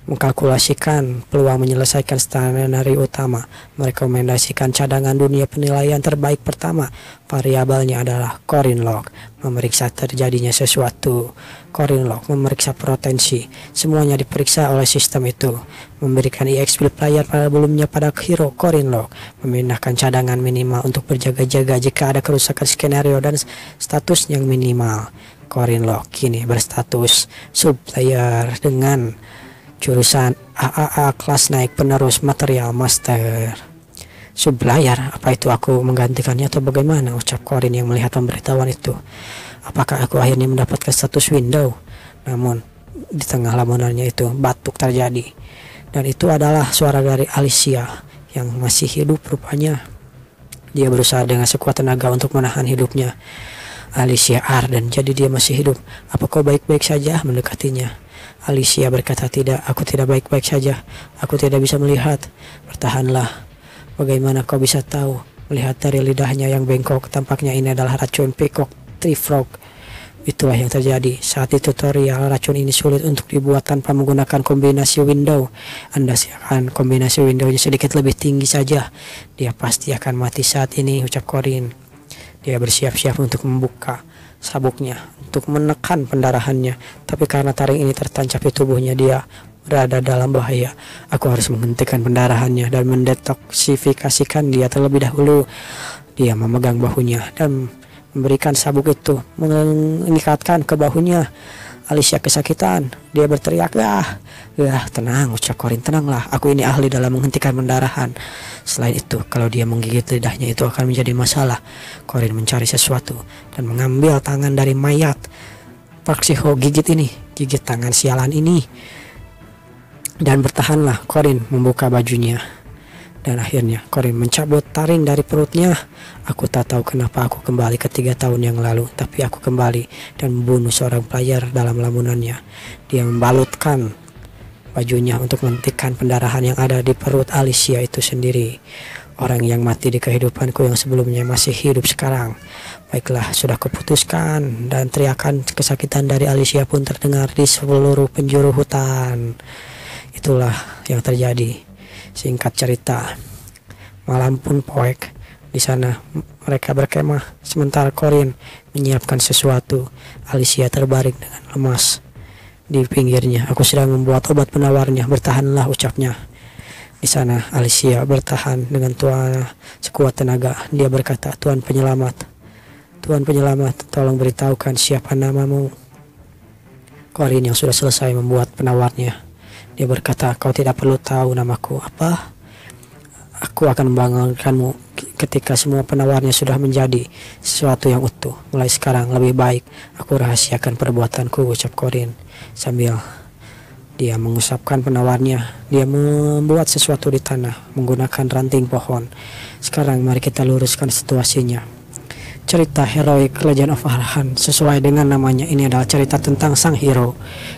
Mengkalkulasikan peluang menyelesaikan skenario utama, merekomendasikan cadangan dunia penilaian terbaik pertama. Variabelnya adalah Korin Lok. Memeriksa terjadinya sesuatu. Korin Lok memeriksa potensi. Semuanya diperiksa oleh sistem itu. Memberikan EXP player pada belumnya pada hero Korin Lok. Memindahkan cadangan minimal untuk berjaga-jaga jika ada kerusakan skenario dan status yang minimal. Korin Lok kini berstatus sub player dengan jurusan AAA kelas naik penerus material master. Sublayer, apa itu aku menggantikannya atau bagaimana, ucap Korin yang melihat pemberitahuan itu. Apakah aku akhirnya mendapatkan status window? Namun di tengah lamunannya itu batuk terjadi. Dan itu adalah suara dari Alicia yang masih hidup rupanya. Dia berusaha dengan sekuat tenaga untuk menahan hidupnya. Alicia Arden, jadi dia masih hidup. Apa kau baik-baik saja? Mendekatinya. Alicia berkata, "Tidak, aku tidak baik-baik saja. Aku tidak bisa melihat." "Bertahanlah. Bagaimana kau bisa tahu?" "Melihat dari lidahnya yang bengkok, tampaknya ini adalah racun Peacock Tree Frog." Itulah yang terjadi. Saat di tutorial, racun ini sulit untuk dibuat tanpa menggunakan kombinasi window. Anda siapkan kombinasi windownya sedikit lebih tinggi saja. Dia pasti akan mati saat ini, ucap Corin. Dia bersiap-siap untuk membuka sabuknya, untuk menekan pendarahannya. Tapi karena taring ini tertancap di tubuhnya, dia berada dalam bahaya. Aku harus menghentikan pendarahannya dan mendetoksifikasikan dia terlebih dahulu. Dia memegang bahunya dan memberikan sabuk itu, mengikatkan ke bahunya. Alicia kesakitan. Dia berteriak, tenang, ucap Corin, tenanglah. Aku ini ahli dalam menghentikan pendarahan. Selain itu, kalau dia menggigit lidahnya itu akan menjadi masalah. Corin mencari sesuatu dan mengambil tangan dari mayat. Park Si-ho, gigit tangan sialan ini. Dan bertahanlah, Corin membuka bajunya. Dan akhirnya Corin mencabut taring dari perutnya. Aku tak tahu kenapa aku kembali ke 3 tahun yang lalu, tapi aku kembali dan membunuh seorang player dalam lamunannya. Dia membalutkan bajunya untuk menghentikan pendarahan yang ada di perut Alicia itu sendiri. Orang yang mati di kehidupanku yang sebelumnya masih hidup sekarang. Baiklah, sudah kuputuskan. Dan teriakan kesakitan dari Alicia pun terdengar di seluruh penjuru hutan. Itulah yang terjadi. Singkat cerita, malam pun poek. Di sana mereka berkemah, sementara Corin menyiapkan sesuatu. Alicia terbaring dengan lemas di pinggirnya. Aku sedang membuat obat penawarnya. Bertahanlah, ucapnya. Di sana Alicia bertahan dengan sekuat tenaga. Dia berkata, Tuan penyelamat, tolong beritahukan siapa namamu. Corin yang sudah selesai membuat penawarnya, dia berkata, kau tidak perlu tahu namaku. Apa? Aku akan membangunkanmu ketika semua penawarnya sudah menjadi sesuatu yang utuh. Mulai sekarang lebih baik aku rahasiakan perbuatanku, ucap Corin. Sambil dia mengusapkan penawarnya, dia membuat sesuatu di tanah menggunakan ranting pohon. Sekarang mari kita luruskan situasinya. Cerita Heroic Legend of Arhan sesuai dengan namanya, ini adalah cerita tentang sang hero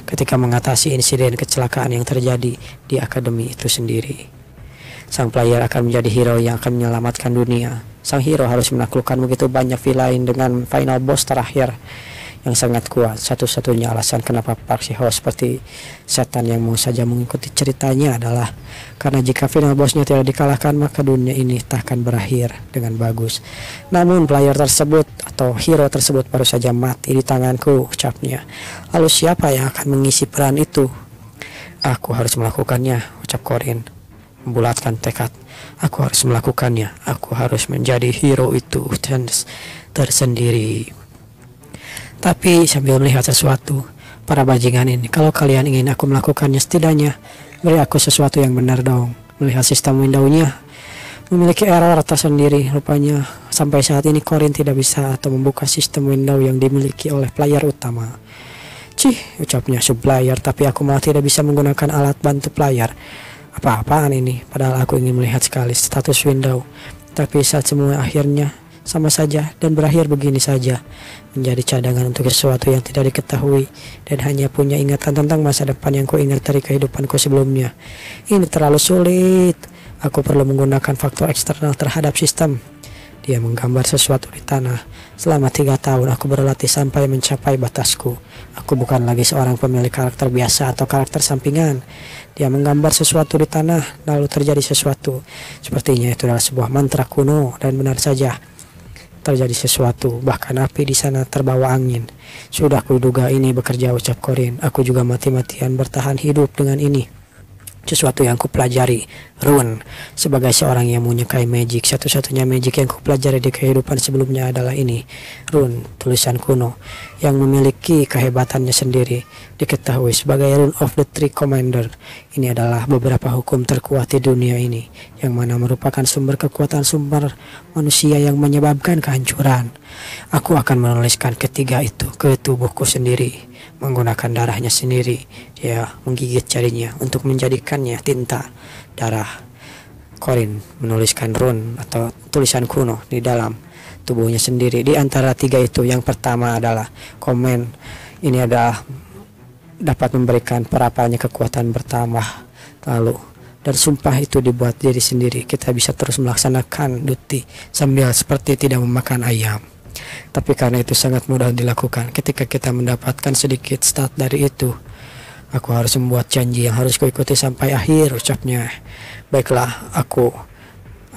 ketika mengatasi insiden kecelakaan yang terjadi di akademi itu sendiri. Sang player akan menjadi hero yang akan menyelamatkan dunia. Sang hero harus menaklukkan begitu banyak villain dengan final boss terakhir yang sangat kuat. Satu-satunya alasan kenapa Park Si-ho seperti setan yang mau saja mengikuti ceritanya adalah karena jika final bossnya tidak dikalahkan, maka dunia ini tak akan berakhir dengan bagus. Namun player tersebut atau hero tersebut baru saja mati di tanganku, ucapnya. Lalu siapa yang akan mengisi peran itu? Aku harus melakukannya, ucap Corin membulatkan tekad. Aku harus melakukannya. Aku harus menjadi hero itu tersendiri. Tapi sambil melihat sesuatu, para bajingan ini, kalau kalian ingin aku melakukannya, setidaknya beri aku sesuatu yang benar dong. Melihat sistem windownya memiliki error tersendiri. Rupanya sampai saat ini Corin tidak bisa atau membuka sistem window yang dimiliki oleh player utama. Cih, ucapnya subplayer, tapi aku malah tidak bisa menggunakan alat bantu player. Apa-apaan ini, padahal aku ingin melihat sekali status window. Tapi saat semua akhirnya sama saja dan berakhir begini saja, menjadi cadangan untuk sesuatu yang tidak diketahui dan hanya punya ingatan tentang masa depan yang kuingat dari kehidupanku sebelumnya. Ini terlalu sulit. Aku perlu menggunakan faktor eksternal terhadap sistem. Dia menggambar sesuatu di tanah. Selama 3 tahun aku berlatih sampai mencapai batasku. Aku bukan lagi seorang pemilik karakter biasa atau karakter sampingan. Dia menggambar sesuatu di tanah, lalu terjadi sesuatu. Sepertinya itu adalah sebuah mantra kuno, dan benar saja terjadi sesuatu. Bahkan api di sana terbawa angin. Sudah kuduga ini bekerja, ucap Corin. Aku juga mati-matian bertahan hidup dengan ini. Sesuatu yang kupelajari, rune. Sebagai seorang yang menyukai magic, satu-satunya magic yang kupelajari di kehidupan sebelumnya adalah ini, rune, tulisan kuno yang memiliki kehebatannya sendiri. Diketahui sebagai Rune of the Three Commander. Ini adalah beberapa hukum terkuat di dunia ini, yang mana merupakan sumber kekuatan sumber manusia yang menyebabkan kehancuran. Aku akan menuliskan ketiga itu ke tubuhku sendiri. Menggunakan darahnya sendiri, dia menggigit jarinya untuk menjadikannya tinta darah. Corin menuliskan rune atau tulisan kuno di dalam tubuhnya sendiri. Di antara 3 itu, yang pertama adalah komen. Ini adalah dapat memberikan perapanya kekuatan bertambah. Lalu dan sumpah itu dibuat diri sendiri. Kita bisa terus melaksanakan duty sambil seperti tidak memakan ayam. Tapi karena itu sangat mudah dilakukan, ketika kita mendapatkan sedikit start dari itu, aku harus membuat janji yang harus kuikuti sampai akhir, ucapnya. Baiklah, aku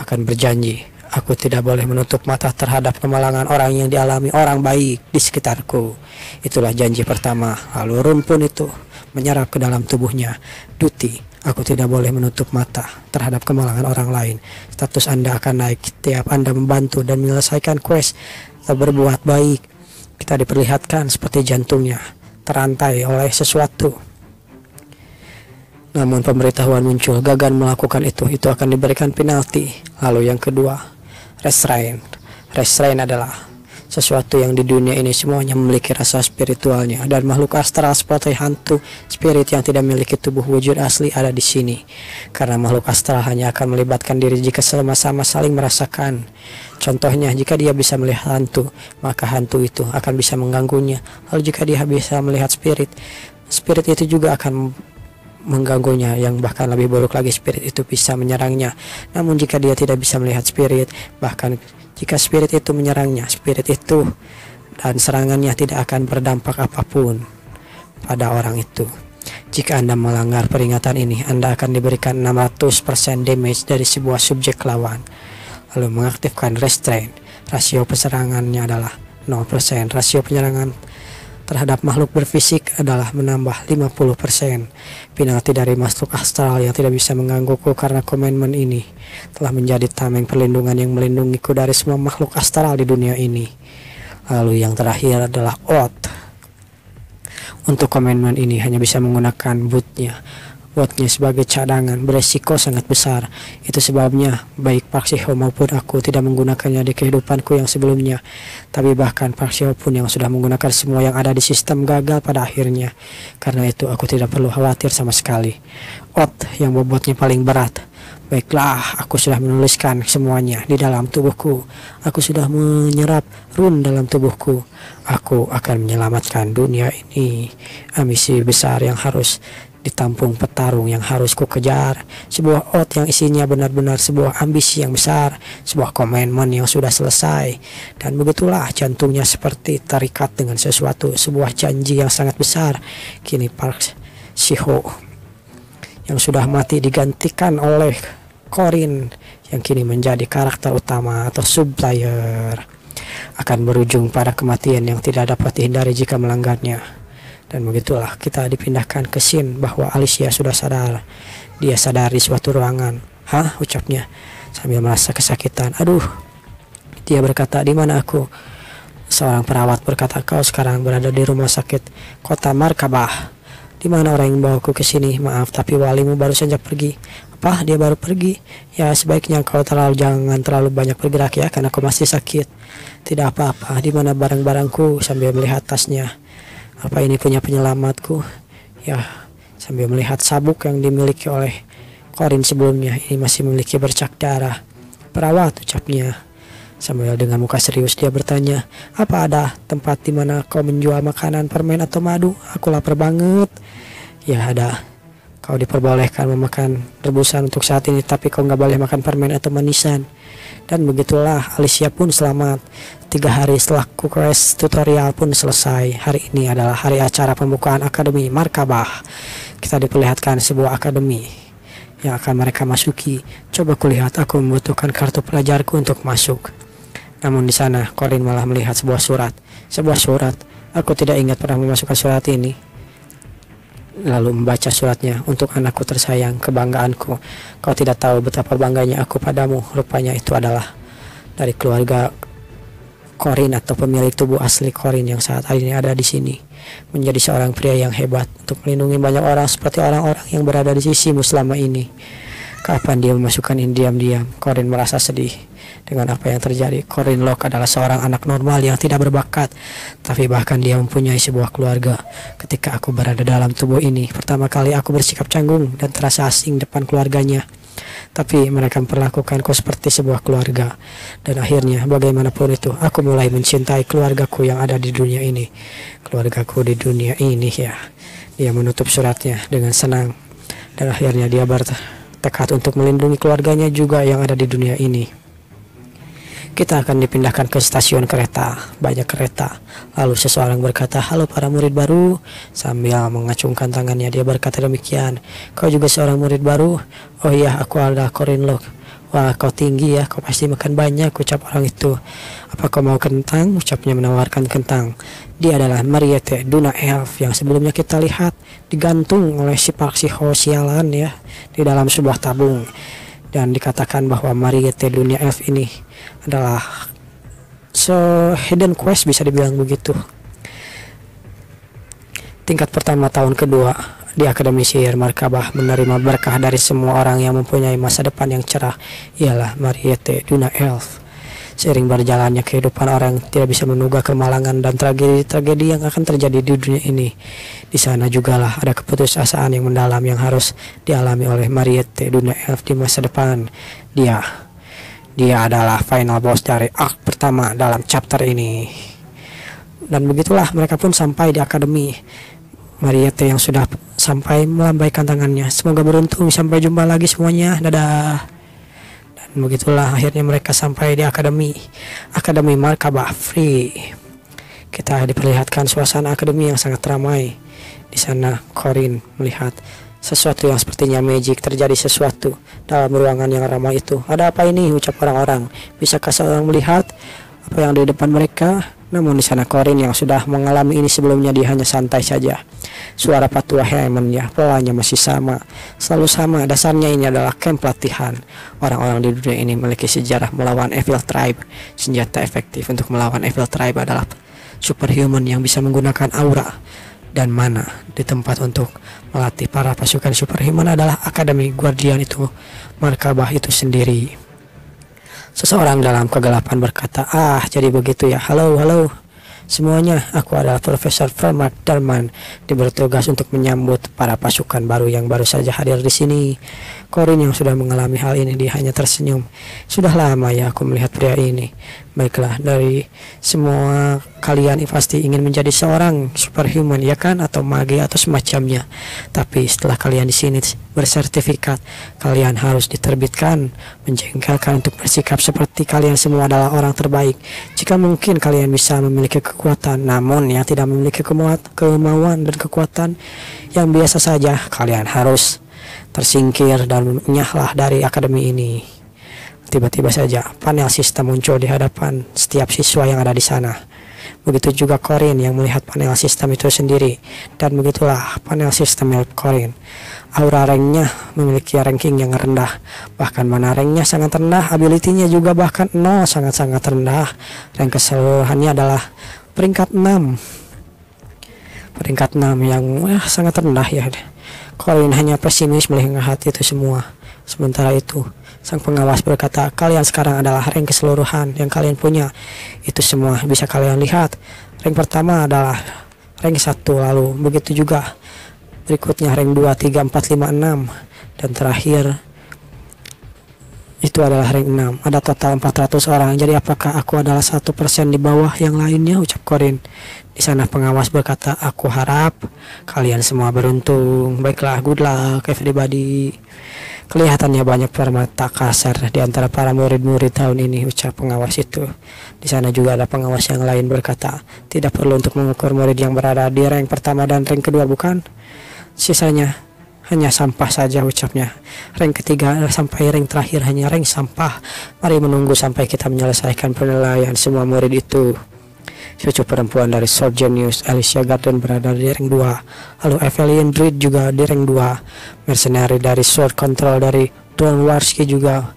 akan berjanji. Aku tidak boleh menutup mata terhadap kemalangan orang yang dialami orang baik di sekitarku. Itulah janji pertama. Lalu Rum pun itu menyerap ke dalam tubuhnya. Duty, aku tidak boleh menutup mata terhadap kemalangan orang lain. Status Anda akan naik setiap Anda membantu dan menyelesaikan quest atau berbuat baik. Kita diperlihatkan seperti jantungnya terantai oleh sesuatu. Namun pemberitahuan muncul, gagal melakukan itu akan diberikan penalti. Lalu yang kedua, restraint. Restraint adalah sesuatu yang di dunia ini semuanya memiliki rasa spiritualnya, dan makhluk astral seperti hantu spirit yang tidak memiliki tubuh wujud asli ada di sini. Karena makhluk astral hanya akan melibatkan diri jika sama-sama saling merasakan. Contohnya, jika dia bisa melihat hantu, maka hantu itu akan bisa mengganggunya. Lalu jika dia bisa melihat spirit, spirit itu juga akan mengganggunya, yang bahkan lebih buruk lagi, spirit itu bisa menyerangnya. Namun jika dia tidak bisa melihat spirit, bahkan jika spirit itu menyerangnya, spirit itu dan serangannya tidak akan berdampak apapun pada orang itu. Jika Anda melanggar peringatan ini, Anda akan diberikan 600% damage dari sebuah subjek lawan. Lalu mengaktifkan restraint, rasio penyerangannya adalah 0%. Rasio penyerangan terhadap makhluk berfisik adalah menambah 50%. Penalti dari makhluk astral yang tidak bisa menggangguku karena komitmen ini telah menjadi tameng perlindungan yang melindungiku dari semua makhluk astral di dunia ini. Lalu yang terakhir adalah oath. Untuk komitmen ini hanya bisa menggunakan bootnya sebagai cadangan, beresiko sangat besar. Itu sebabnya baik Park Shiho maupun aku tidak menggunakannya di kehidupanku yang sebelumnya. Tapi bahkan Park Shiho pun yang sudah menggunakan semua yang ada di sistem gagal pada akhirnya. Karena itu aku tidak perlu khawatir sama sekali. Oath yang bobotnya paling berat. Baiklah, aku sudah menuliskan semuanya di dalam tubuhku. Aku sudah menyerap rune dalam tubuhku. Aku akan menyelamatkan dunia ini. Ambisi besar yang harus ditampung petarung yang harus ku kejar. Sebuah oath yang isinya benar-benar sebuah ambisi yang besar, sebuah komitmen yang sudah selesai. Dan begitulah jantungnya seperti terikat dengan sesuatu, sebuah janji yang sangat besar. Kini Park Shiho yang sudah mati digantikan oleh Corin yang kini menjadi karakter utama atau subplayer, akan berujung pada kematian yang tidak dapat dihindari jika melanggarnya. Dan begitulah kita dipindahkan ke scene bahwa Alicia sudah sadar. Dia sadar di suatu ruangan. Hah? Ucapnya sambil merasa kesakitan. Aduh. Dia berkata, di mana aku? Seorang perawat berkata, kau sekarang berada di rumah sakit kota Markabah. Di mana orang yang membawaku ke sini? Maaf, tapi walimu baru saja pergi. Apa? Dia baru pergi? Ya, sebaiknya kau jangan terlalu banyak bergerak ya, karena aku masih sakit. Tidak apa-apa. Di mana barang-barangku? Sambil melihat tasnya. Apa ini punya penyelamatku? Ya, sambil melihat sabuk yang dimiliki oleh Corin sebelumnya. Ini masih memiliki bercak darah. Perawat, ucapnya. Sambil dengan muka serius dia bertanya, apa ada tempat di mana kau menjual makanan, permen atau madu? Aku lapar banget. Ya ada. Kau diperbolehkan memakan rebusan untuk saat ini, tapi kau nggak boleh makan permen atau manisan. Dan begitulah Alicia pun selamat. 3 hari setelah quest tutorial pun selesai. Hari ini adalah hari acara pembukaan Akademi Markabah. Kita diperlihatkan sebuah akademi yang akan mereka masuki. Coba kulihat, aku membutuhkan kartu pelajarku untuk masuk. Namun di sana Corin malah melihat sebuah surat. Sebuah surat. Aku tidak ingat pernah memasukkan surat ini. Lalu membaca suratnya. Untuk anakku tersayang, kebanggaanku. Kau tidak tahu betapa bangganya aku padamu. Rupanya itu adalah dari keluarga Corin atau pemilik tubuh asli Corin yang saat ini ada di sini. Menjadi seorang pria yang hebat untuk melindungi banyak orang seperti orang-orang yang berada di sisimu selama ini. Kapan dia memasukkan ini diam-diam? Corin merasa sedih dengan apa yang terjadi. Corin Locke adalah seorang anak normal yang tidak berbakat, tapi bahkan dia mempunyai sebuah keluarga. Ketika aku berada dalam tubuh ini, pertama kali aku bersikap canggung dan terasa asing depan keluarganya. Tapi mereka memperlakukanku seperti sebuah keluarga. Dan akhirnya bagaimanapun itu, aku mulai mencintai keluargaku yang ada di dunia ini. Keluargaku di dunia ini ya. Dia menutup suratnya dengan senang. Dan akhirnya dia bertekad untuk melindungi keluarganya juga yang ada di dunia ini. Kita akan dipindahkan ke stasiun kereta, banyak kereta. Lalu seseorang berkata, halo para murid baru. Sambil mengacungkan tangannya dia berkata demikian, kau juga seorang murid baru? Oh iya, aku adalah Corin Locke. Wah, kau tinggi ya, kau pasti makan banyak, ucap orang itu. Apa kau mau kentang? Ucapnya menawarkan kentang. Dia adalah Mariette Duna Elf yang sebelumnya kita lihat digantung oleh si Park Ho sialan ya di dalam sebuah tabung. Dan dikatakan bahwa Mariette Duna Elf ini adalah hidden quest, bisa dibilang begitu. Tingkat pertama tahun kedua di Akademi Sihir Markabah menerima berkah dari semua orang yang mempunyai masa depan yang cerah, ialah Mariette Duna Elf. Seiring berjalannya kehidupan orang tidak bisa menduga kemalangan dan tragedi-tragedi yang akan terjadi di dunia ini. Di sana jugalah ada keputusasaan yang mendalam yang harus dialami oleh Mariette Duna Elf di masa depan. Dia adalah final boss dari arc pertama dalam chapter ini. Dan begitulah mereka pun sampai di akademi. Mariette yang sudah sampai melambaikan tangannya. Semoga beruntung, sampai jumpa lagi semuanya. Dadah. Dan begitulah akhirnya mereka sampai di akademi Markabah Free. Kita diperlihatkan suasana akademi yang sangat ramai. Di sana Corin melihat sesuatu yang sepertinya magic, terjadi sesuatu dalam ruangan yang ramai itu. Ada apa ini? Ucap orang-orang. Bisakah seorang melihat apa yang di depan mereka? Namun di sana Corin yang sudah mengalami ini sebelumnya, dia hanya santai saja. Suara patuah Hammond-nya, polanya masih sama, selalu sama. Dasarnya ini adalah camp pelatihan. Orang-orang di dunia ini memiliki sejarah melawan Evil Tribe. Senjata efektif untuk melawan Evil Tribe adalah superhuman yang bisa menggunakan aura dan mana. Di tempat untuk melatih para pasukan superhuman adalah Akademi Guardian itu, Markabah itu sendiri. Seseorang dalam kegelapan berkata, jadi begitu ya, halo semuanya, aku adalah Profesor Vermaat Darman, bertugas untuk menyambut para pasukan baru yang baru saja hadir di sini. Corin yang sudah mengalami hal ini, dia hanya tersenyum. Sudah lama ya aku melihat pria ini. Baiklah, dari semua kalian pasti ingin menjadi seorang superhuman, ya kan, atau mage atau semacamnya. Tapi setelah kalian di sini bersertifikat, kalian harus diterbitkan, menjengkelkan untuk bersikap seperti kalian semua adalah orang terbaik. Jika mungkin kalian bisa memiliki kekuatan, namun yang tidak memiliki kemauan dan kekuatan yang biasa saja, kalian harus tersingkir dan menyahlah dari akademi ini. Tiba-tiba saja panel sistem muncul di hadapan setiap siswa yang ada di sana. Begitu juga Corin yang melihat panel sistem itu sendiri. Dan begitulah panel sistem milik Corin. Aura ranknya memiliki ranking yang rendah. Bahkan mana ranknya sangat rendah, ability-nya juga bahkan 0, sangat-sangat rendah. Rank keseluruhannya adalah peringkat 6. Peringkat 6 yang sangat rendah ya. Corin hanya pesimis melihat itu semua. Sementara itu, sang pengawas berkata, kalian sekarang adalah rank keseluruhan yang kalian punya. Itu semua bisa kalian lihat. Rank pertama adalah rank 1, lalu begitu juga berikutnya rank 2, 3, 4, 5, 6. Dan terakhir itu adalah rank 6. Ada total 400 orang. Jadi apakah aku adalah 1% di bawah yang lainnya? Ucap Corin. Di sana pengawas berkata, aku harap kalian semua beruntung. Baiklah, good luck everybody. Kelihatannya banyak permata kasar di antara para murid-murid tahun ini, ucap pengawas itu. Di sana juga ada pengawas yang lain berkata, tidak perlu untuk mengukur murid yang berada di rank pertama dan rank kedua, bukan? Sisanya hanya sampah saja, ucapnya. Rank ketiga sampai rank terakhir hanya rank sampah. Mari menunggu sampai kita menyelesaikan penilaian semua murid itu. Cucu perempuan dari Sword Genius, Alicia Garden, berada di rank 2. Lalu Evelyn Druid juga di rank 2. Mercenary dari Sword Control dari Don Warski juga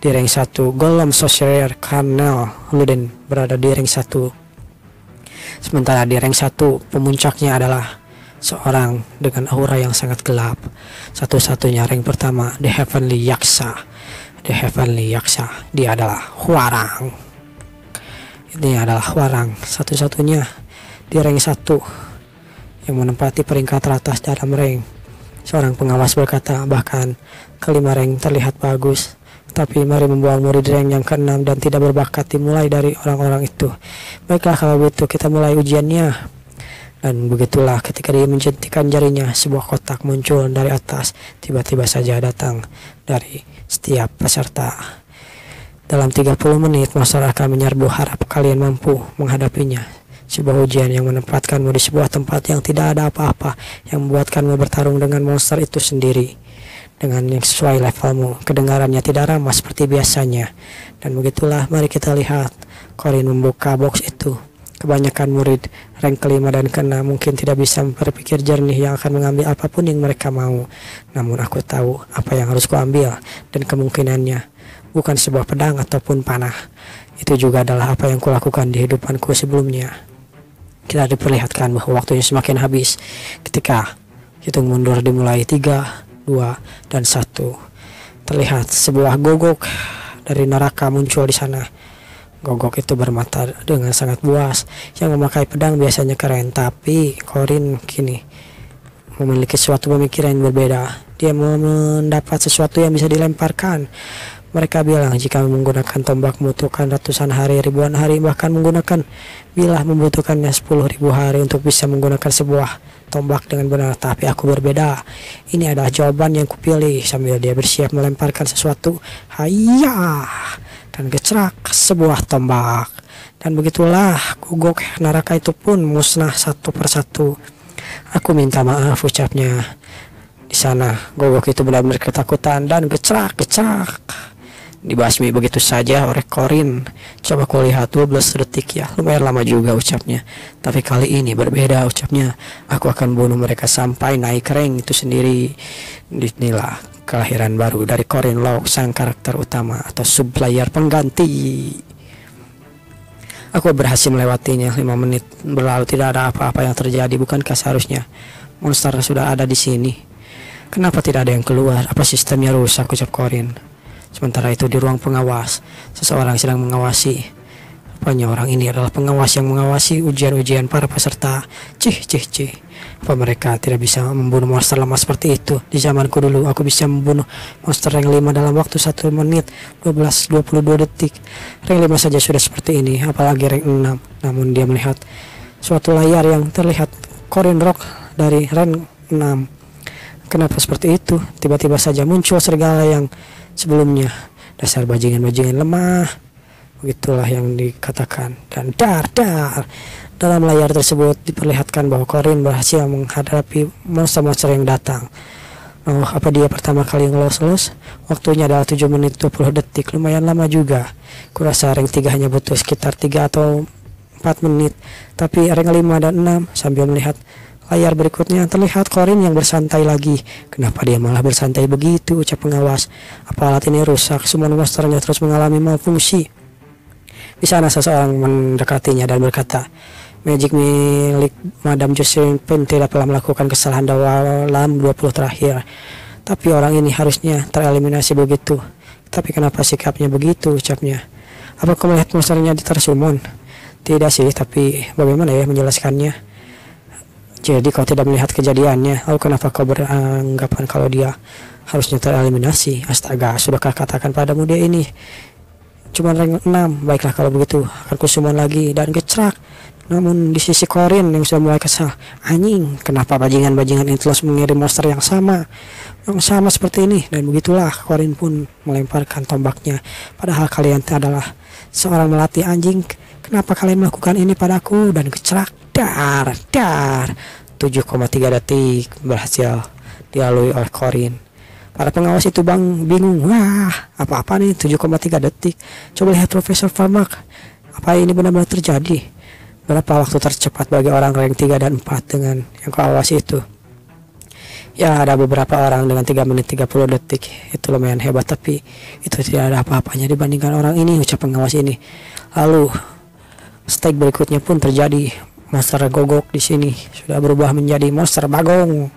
di rank 1. Golem Sorcerer Carnel Luden berada di rank 1. Sementara di rank 1 pemuncaknya adalah seorang dengan aura yang sangat gelap. Satu-satunya rank pertama, The Heavenly Yaksa. The Heavenly Yaksa, dia adalah Hwarang. Ini adalah Hwarang, satu-satunya di rank 1 yang menempati peringkat teratas dalam rank. Seorang pengawas berkata, bahkan kelima rank terlihat bagus, tapi mari membuang murid rank yang ke-6 dan tidak berbakat dimulai dari orang-orang itu. Baiklah, kalau begitu kita mulai ujiannya. Dan begitulah ketika dia menjentikan jarinya, sebuah kotak muncul dari atas, tiba-tiba saja datang dari setiap peserta. Dalam 30 menit monster akan menyerbu. Harap kalian mampu menghadapinya. Sebuah ujian yang menempatkanmu di sebuah tempat yang tidak ada apa-apa, yang membuatkanmu bertarung dengan monster itu sendiri dengan yang sesuai levelmu. Kedengarannya tidak ramah seperti biasanya. Dan begitulah, mari kita lihat Corin membuka box itu. Kebanyakan murid rank kelima dan keenam mungkin tidak bisa berpikir jernih yang akan mengambil apapun yang mereka mau. Namun aku tahu apa yang harus kuambil, dan kemungkinannya bukan sebuah pedang ataupun panah. Itu juga adalah apa yang kulakukan di hidupanku sebelumnya. Kita diperlihatkan bahwa waktunya semakin habis ketika hitung mundur dimulai 3, 2, dan 1. Terlihat sebuah gogok dari neraka muncul di sana. Gogok itu bermata dengan sangat buas. Yang memakai pedang biasanya keren, tapi Corin kini memiliki suatu pemikiran yang berbeda. Dia mendapat sesuatu yang bisa dilemparkan. Mereka bilang jika menggunakan tombak membutuhkan ratusan hari, ribuan hari, bahkan menggunakan bilah membutuhkannya 10.000 hari untuk bisa menggunakan sebuah tombak dengan benar. Tapi aku berbeda. Ini adalah jawaban yang kupilih. Sambil dia bersiap melemparkan sesuatu, hayah, dan gecerak sebuah tombak. Dan begitulah gogok neraka itu pun musnah satu persatu. Aku minta maaf, ucapnya. Di sana gogok itu benar-benar ketakutan dan gecerak dibasmi begitu saja oleh Corin. Coba kau lihat, 12 detik ya, lumayan lama juga, ucapnya. Tapi kali ini berbeda, ucapnya. Aku akan bunuh mereka sampai naik rank itu sendiri. Inilah kelahiran baru dari Corin Locke, sang karakter utama atau subplayer pengganti. Aku berhasil melewatinya. 5 menit berlalu, tidak ada apa-apa yang terjadi. Bukankah seharusnya monster sudah ada di sini? Kenapa tidak ada yang keluar? Apa sistemnya rusak, ucap Corin. Sementara itu di ruang pengawas, seseorang sedang mengawasi. Rupanya orang ini adalah pengawas yang mengawasi ujian-ujian para peserta. Cih. Apa mereka tidak bisa membunuh monster lemah seperti itu? Di zamanku dulu aku bisa membunuh monster rank 5 dalam waktu 1 menit 22 detik. Rank 5 saja sudah seperti ini, apalagi rank 6. Namun dia melihat suatu layar yang terlihat Corin Rock dari rank 6. Kenapa seperti itu? Tiba-tiba saja muncul serigala yang sebelumnya. Dasar bajingan-bajingan lemah. Begitulah yang dikatakan. Dan dar. Dalam layar tersebut diperlihatkan bahwa Corin berhasil menghadapi monster-monster yang datang. Oh, apa dia pertama kali ngelos? Waktunya adalah 7 menit 20 detik. Lumayan lama juga. Kurasa rank 3 hanya butuh sekitar 3 atau 4 menit. Tapi rank 5 dan 6, sambil melihat layar berikutnya terlihat Corin yang bersantai lagi. Kenapa dia malah bersantai begitu, ucap pengawas. Apa alat ini rusak? Semua monsternya terus mengalami malfungsi. Di sana seseorang mendekatinya dan berkata, Magic milik Madam Josephine Payne tidak pernah melakukan kesalahan dalam 20 terakhir. Tapi orang ini harusnya tereliminasi begitu. Tapi kenapa sikapnya begitu, ucapnya. Apa kau melihat monsternya ditersumon? Tidak sih, tapi bagaimana ya menjelaskannya? Jadi kau tidak melihat kejadiannya, lalu kenapa kau beranggapan kalau dia harusnya tereliminasi? Astaga, sudahkah katakan padamu dia ini cuma rank 6? Baiklah kalau begitu, akan kusummon lagi dan gecerak. Namun di sisi Corin yang sudah mulai kesal, anjing, kenapa bajingan-bajingan ini terus mengirim monster yang sama seperti ini? Dan begitulah Corin pun melemparkan tombaknya. Padahal kalian adalah seorang melatih anjing, kenapa kalian melakukan ini padaku? Dan gecerak, dar. 7,3 detik berhasil dilalui oleh Corin. Para pengawas itu bingung. Wah, apa-apa nih 7,3 detik. Coba lihat Profesor Farmak. Apa ini benar-benar terjadi? Berapa waktu tercepat bagi orang rank 3 dan 4 dengan yang kau awasi itu? Ya, ada beberapa orang dengan 3 menit 30 detik. Itu lumayan hebat, tapi itu tidak ada apa-apanya dibandingkan orang ini, ucap pengawas ini. Lalu stake berikutnya pun terjadi. Monster gogok di sini sudah berubah menjadi monster bagong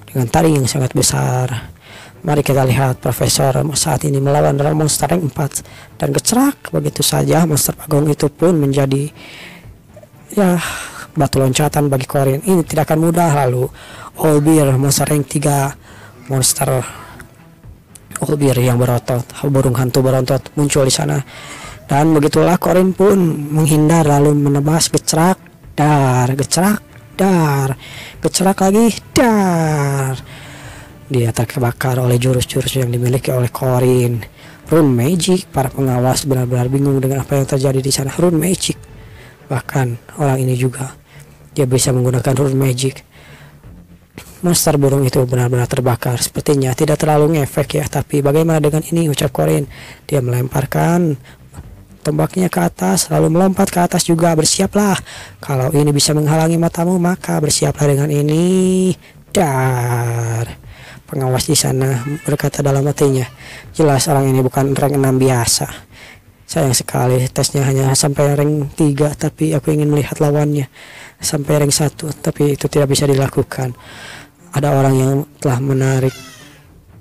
dengan taring yang sangat besar. Mari kita lihat Profesor saat ini melawan dalam monster rank 4 dan gecerak begitu saja. Monster bagong itu pun menjadi batu loncatan bagi Corin. Ini tidak akan mudah. Lalu Olbir, monster rank 3, monster Olbir yang berotot, burung hantu berotot muncul di sana. Dan begitulah Corin pun menghindar lalu menebas gecerak, gecerak lagi, dar. Dia terbakar oleh jurus-jurus yang dimiliki oleh Corin. Rune magic. Para pengawas benar-benar bingung dengan apa yang terjadi di sana. Rune magic. Bahkan orang ini juga dia bisa menggunakan rune magic. Monster burung itu benar-benar terbakar. Sepertinya tidak terlalu ngefek ya, tapi bagaimana dengan ini, ucap Corin. Dia melemparkan tombaknya ke atas, lalu melompat ke atas juga. Bersiaplah, kalau ini bisa menghalangi matamu, maka bersiaplah dengan ini. Dar. Pengawas di sana berkata dalam hatinya, jelas orang ini bukan rank 6 biasa. Sayang sekali tesnya hanya sampai rank 3, tapi aku ingin melihat lawannya sampai rank 1, tapi itu tidak bisa dilakukan. Ada orang yang telah menarik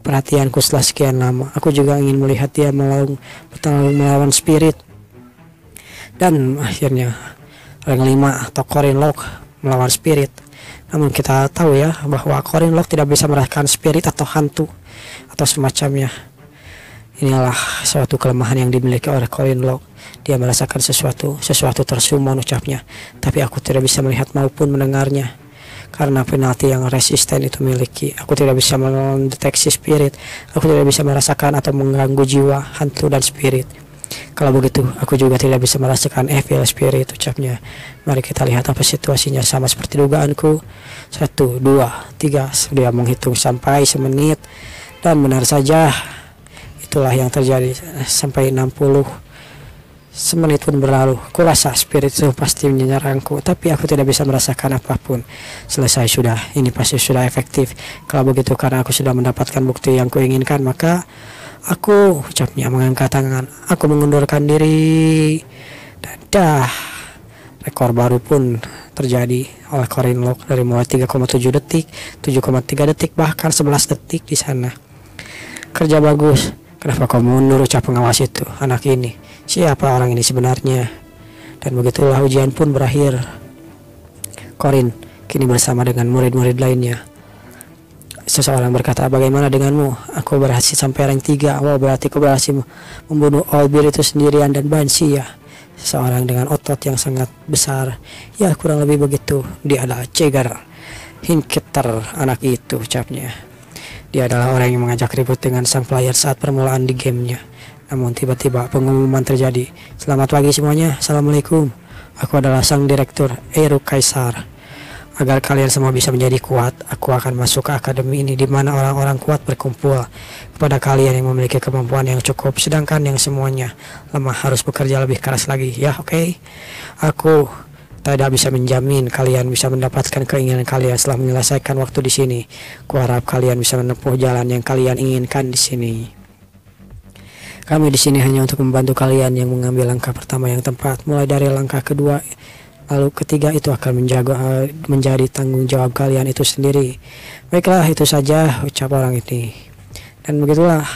perhatianku setelah sekian lama. Aku juga ingin melihat dia melawan Spirit. Dan akhirnya rank 5 atau Corin Lok melawan Spirit. Namun kita tahu ya bahwa Corin Lok tidak bisa merasakan spirit atau hantu atau semacamnya. Inilah suatu kelemahan yang dimiliki oleh Corin Lok. Dia merasakan sesuatu tersumun, ucapnya. Tapi aku tidak bisa melihat maupun mendengarnya karena penalti yang resisten itu miliki. Aku tidak bisa mendeteksi spirit. Aku tidak bisa merasakan atau mengganggu jiwa hantu dan spirit. Kalau begitu, aku juga tidak bisa merasakan evil spirit, ucapnya. Mari kita lihat apa situasinya. Sama seperti dugaanku. 1, 2, 3. Dia menghitung sampai semenit. Dan benar saja, itulah yang terjadi. Sampai 60 semenit pun berlalu. Kurasa spirit itu pasti menyerangku, tapi aku tidak bisa merasakan apapun. Selesai sudah. Ini pasti sudah efektif. Kalau begitu, karena aku sudah mendapatkan bukti yang kuinginkan, maka aku, ucapnya, mengangkat tangan. Aku mengundurkan diri. Dan dah, rekor baru pun terjadi oleh Corin Lok dari mulai 3,7 detik, 7,3 detik, bahkan 11 detik di sana. Kerja bagus. Kenapa kau mundur, ucap pengawas itu. Anak ini, siapa orang ini sebenarnya? Dan begitulah ujian pun berakhir. Corin kini bersama dengan murid-murid lainnya. Seseorang berkata, bagaimana denganmu? Aku berhasil sampai rank 3. Wow, berarti aku berhasil membunuh Olbir itu sendirian dan Banshee ya. Seseorang dengan otot yang sangat besar. Ya, kurang lebih begitu. Dia adalah Jaeger Hinketer, anak itu, ucapnya. Dia adalah orang yang mengajak ribut dengan sang player saat permulaan di gamenya. Namun tiba-tiba pengumuman terjadi. Selamat pagi semuanya, assalamualaikum. Aku adalah sang direktur, Eru Kaisar. Agar kalian semua bisa menjadi kuat, aku akan masuk ke akademi ini di mana orang-orang kuat berkumpul. Kepada kalian yang memiliki kemampuan yang cukup, sedangkan yang semuanya lemah harus bekerja lebih keras lagi. Ya, oke. Aku tidak bisa menjamin kalian bisa mendapatkan keinginan kalian setelah menyelesaikan waktu di sini. Kuharap kalian bisa menempuh jalan yang kalian inginkan di sini. Kami di sini hanya untuk membantu kalian yang mengambil langkah pertama yang tepat, mulai dari langkah kedua. Lalu ketiga itu akan menjadi tanggung jawab kalian itu sendiri. Baiklah, itu saja, ucap orang ini. Dan begitulah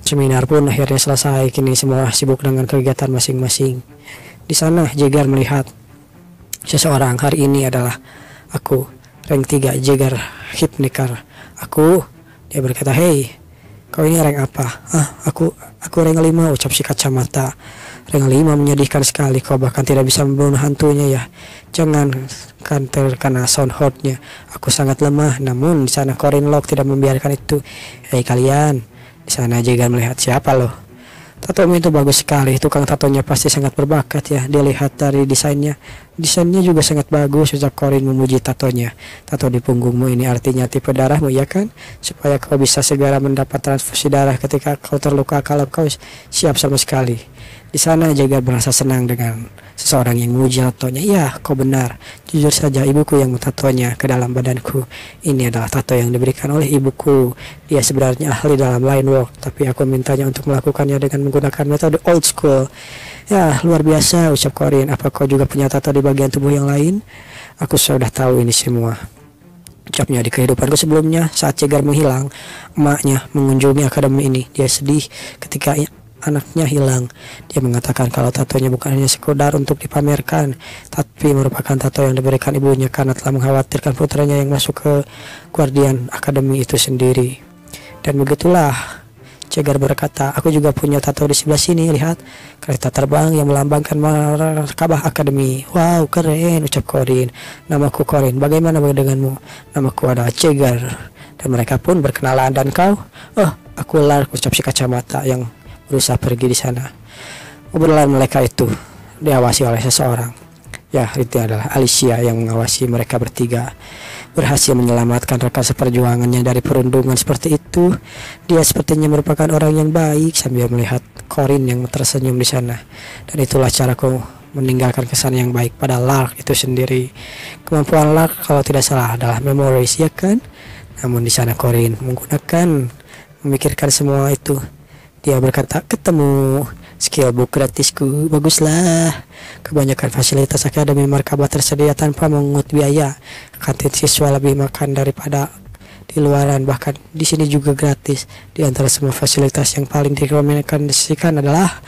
seminar pun akhirnya selesai. Kini semua sibuk dengan kegiatan masing-masing. Di sana Jaeger melihat seseorang. Hari ini adalah aku, rank 3, Jaeger Hypniker. Dia berkata, hei, kau ini rank apa? Aku rank 5, ucap si kacamata. Rank 5 menyedihkan sekali, kau bahkan tidak bisa membunuh hantunya ya. Jangan kan terkena sound horde-nya. Aku sangat lemah. Namun di sana Corin Lok tidak membiarkan itu. Hei kalian, di sana Jaeger melihat, siapa loh? Tatomu itu bagus sekali. Tukang tatonya pasti sangat berbakat ya. Dia lihat dari desainnya. Desainnya juga sangat bagus, ucap Corin memuji tatonya. Tato di punggungmu ini artinya tipe darahmu ya kan? Supaya kau bisa segera mendapat transfusi darah ketika kau terluka kalau kau siap sama sekali. Di sana Jaeger merasa senang dengan seseorang yang memuji tatonya. Ya, kau benar. Jujur saja, ibuku yang mentatonya ke dalam badanku. Ini adalah tato yang diberikan oleh ibuku. Dia sebenarnya ahli dalam line work, tapi aku mintanya untuk melakukannya dengan menggunakan metode old school. Ya, luar biasa, ucap Corin. Apa kau juga punya tato di bagian tubuh yang lain? Aku sudah tahu ini semua. Ucapnya, di kehidupanku sebelumnya, saat Jaeger menghilang, emaknya mengunjungi akademi ini. Dia sedih ketika anaknya hilang. Dia mengatakan kalau tatonya bukan hanya sekedar untuk dipamerkan, tapi merupakan tato yang diberikan ibunya karena telah mengkhawatirkan putranya yang masuk ke Guardian Academy itu sendiri. Dan begitulah Jaeger berkata, aku juga punya tato di sebelah sini, lihat, kereta terbang yang melambangkan markabah akademi. Wow, keren, ucap Corin. Namaku Corin, bagaimana denganmu? Namaku adalah Jaeger. Dan mereka pun berkenalan. Dan kau? Oh, aku lar, ucap si kacamata yang berusaha pergi di sana. Obrolan mereka itu diawasi oleh seseorang. Ya, itu adalah Alicia yang mengawasi mereka bertiga. Berhasil menyelamatkan rekan seperjuangannya dari perundungan seperti itu. Dia sepertinya merupakan orang yang baik sambil melihat Corin yang tersenyum di sana. Dan itulah caraku meninggalkan kesan yang baik pada Lark itu sendiri. Kemampuan Lark kalau tidak salah adalah memories, ya kan? Namun di sana Corin memikirkan semua itu. Dia berkata, ketemu skillbook gratisku, baguslah. Kebanyakan fasilitas akademi markabat tersedia tanpa mengungut biaya. Kantin siswa lebih makan daripada di luaran, bahkan di sini juga gratis. Di antara semua fasilitas yang paling direkomendasikan adalah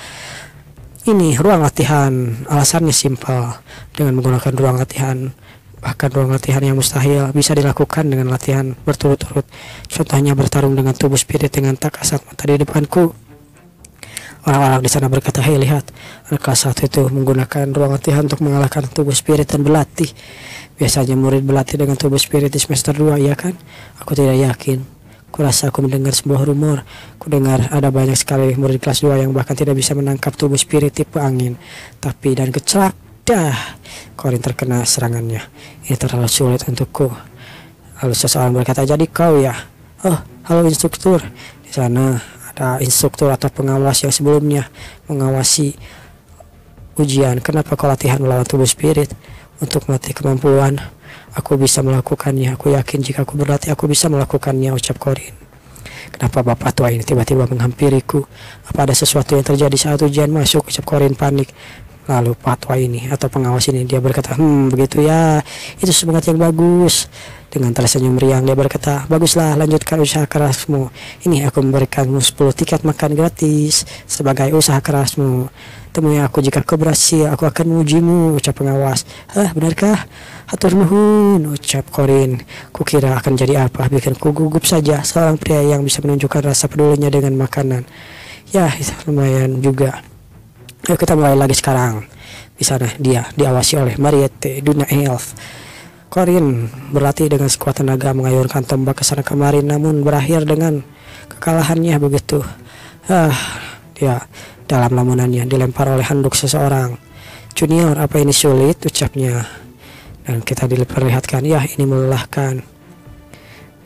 ini, ruang latihan. Alasannya simpel, dengan menggunakan ruang latihan, bahkan ruang latihan yang mustahil bisa dilakukan dengan latihan berturut-turut. Contohnya bertarung dengan tubuh spirit dengan tak kasat mata di depanku. Orang-orang di sana berkata, hei lihat, anak kelas 1 itu menggunakan ruang latihan untuk mengalahkan tubuh spirit dan berlatih. Biasanya murid berlatih dengan tubuh spirit di semester 2, ya kan? Aku tidak yakin. Kurasa aku mendengar sebuah rumor. Kudengar ada banyak sekali murid kelas 2 yang bahkan tidak bisa menangkap tubuh spirit tipe angin. Tapi dan kecak, dah, Corin terkena serangannya. Ini terlalu sulit untukku. Lalu seseorang berkata, jadi kau ya? Oh, halo instruktur. Di sana ada instruktur atau pengawas yang sebelumnya mengawasi ujian. Kenapa kau latihan melawan tubuh spirit? Untuk melatih kemampuan. Aku bisa melakukannya. Aku yakin jika aku berlatih aku bisa melakukannya, ucap Corin. Kenapa bapak tua ini tiba-tiba menghampiriku? Apa ada sesuatu yang terjadi saat ujian masuk, ucap Corin panik. Lalu patwa ini atau pengawas ini dia berkata, begitu ya, itu semangat yang bagus. Dengan tersenyum riang dia berkata, baguslah, lanjutkan usaha kerasmu. Ini aku memberikanmu 10 tiket makan gratis sebagai usaha kerasmu. Temui aku jika kau berhasil, aku akan mengujimu, ucap pengawas. Benarkah? Hatur nuhun, ucap Corin. Kukira akan jadi apa, bikin ku gugup saja, seorang pria yang bisa menunjukkan rasa pedulinya dengan makanan. Ya, itu lumayan juga. Ayo kita mulai lagi sekarang. Di sana dia diawasi oleh Mariette, Duna Elf. Corin berlatih dengan sekuat tenaga mengayunkan tombak ke sana kemari, namun berakhir dengan kekalahannya begitu. Dia dalam lamunannya dilempar oleh handuk seseorang. Junior, apa ini sulit, ucapnya. Dan kita diperlihatkan, ya ini melelahkan.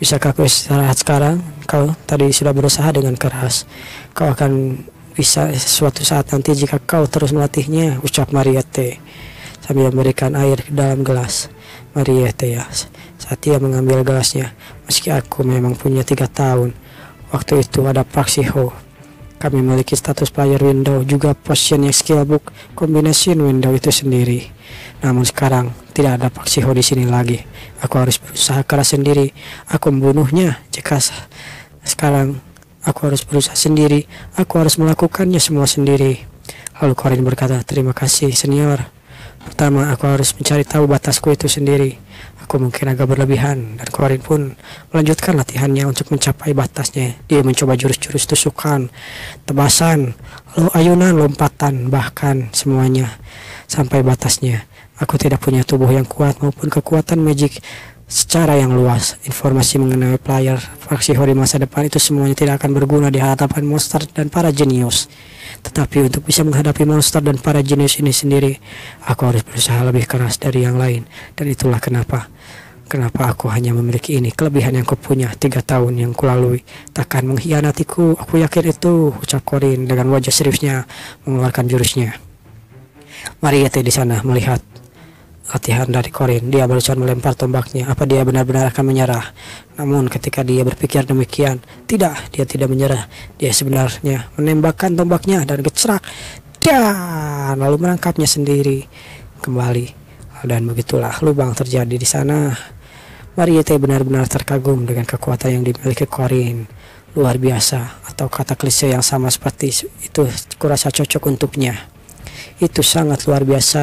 Bisakah kau istirahat sekarang? Kau tadi sudah berusaha dengan keras. Kau akan bisa suatu saat nanti jika kau terus melatihnya, ucap Mariette sambil memberikan air ke dalam gelas. Mariette ya, saat dia mengambil gelasnya, meski aku memang punya 3 tahun. Waktu itu ada Praxiho. Kami memiliki status player window, juga potion yang skillbook, combination window itu sendiri. Namun sekarang tidak ada Praxiho di sini lagi. Aku harus berusaha keras sendiri. Aku membunuhnya jika sekarang. Aku harus berusaha sendiri. Aku harus melakukannya semua sendiri. Lalu Corin berkata, terima kasih senior. Pertama, aku harus mencari tahu batasku itu sendiri. Aku mungkin agak berlebihan. Dan Corin pun melanjutkan latihannya untuk mencapai batasnya. Dia mencoba jurus-jurus tusukan, tebasan, lalu ayunan, lompatan, bahkan semuanya sampai batasnya. Aku tidak punya tubuh yang kuat maupun kekuatan magic secara yang luas. Informasi mengenai player Praxiho di masa depan itu semuanya tidak akan berguna di hadapan monster dan para jenius. Tetapi untuk bisa menghadapi monster dan para jenius ini sendiri, aku harus berusaha lebih keras dari yang lain. Dan itulah kenapa aku hanya memiliki ini. Kelebihan yang kupunya 3 tahun yang kulalui takkan mengkhianatiku. Aku yakin itu, ucap Corin dengan wajah seriusnya mengeluarkan jurusnya. Mariette di sana melihat latihan dari Corin. Dia berusaha melempar tombaknya. Apa dia benar-benar akan menyerah? Namun ketika dia berpikir demikian, tidak, dia tidak menyerah. Dia sebenarnya menembakkan tombaknya dan gecerak, dan lalu menangkapnya sendiri kembali. Dan begitulah lubang terjadi di sana. Mariette benar-benar terkagum dengan kekuatan yang dimiliki Corin. Luar biasa, atau kata klise yang sama seperti itu kurasa cocok untuknya. Itu sangat luar biasa.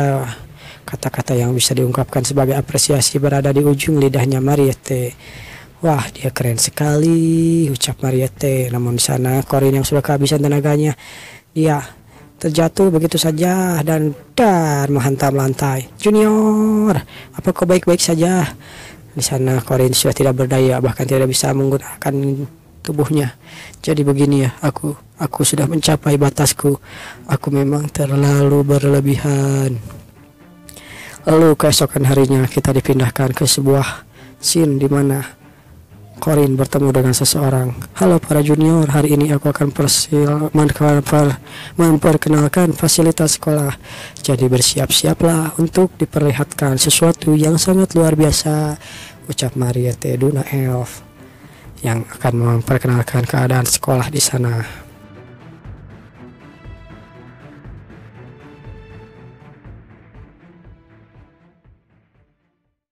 Kata-kata yang bisa diungkapkan sebagai apresiasi berada di ujung lidahnya Mariette. Wah, dia keren sekali, ucap Mariette. Namun di sana Corin yang sudah kehabisan tenaganya, dia terjatuh begitu saja dan menghantam lantai. Junior, apa kau baik-baik saja? Di sana Corin sudah tidak berdaya, bahkan tidak bisa menggunakan tubuhnya. Jadi begini ya, aku sudah mencapai batasku. Aku memang terlalu berlebihan. Lalu keesokan harinya kita dipindahkan ke sebuah scene di mana Corin bertemu dengan seseorang. Halo para junior, hari ini aku akan memperkenalkan fasilitas sekolah. Jadi bersiap-siaplah untuk diperlihatkan sesuatu yang sangat luar biasa, ucap Mariette Duna Elf yang akan memperkenalkan keadaan sekolah di sana.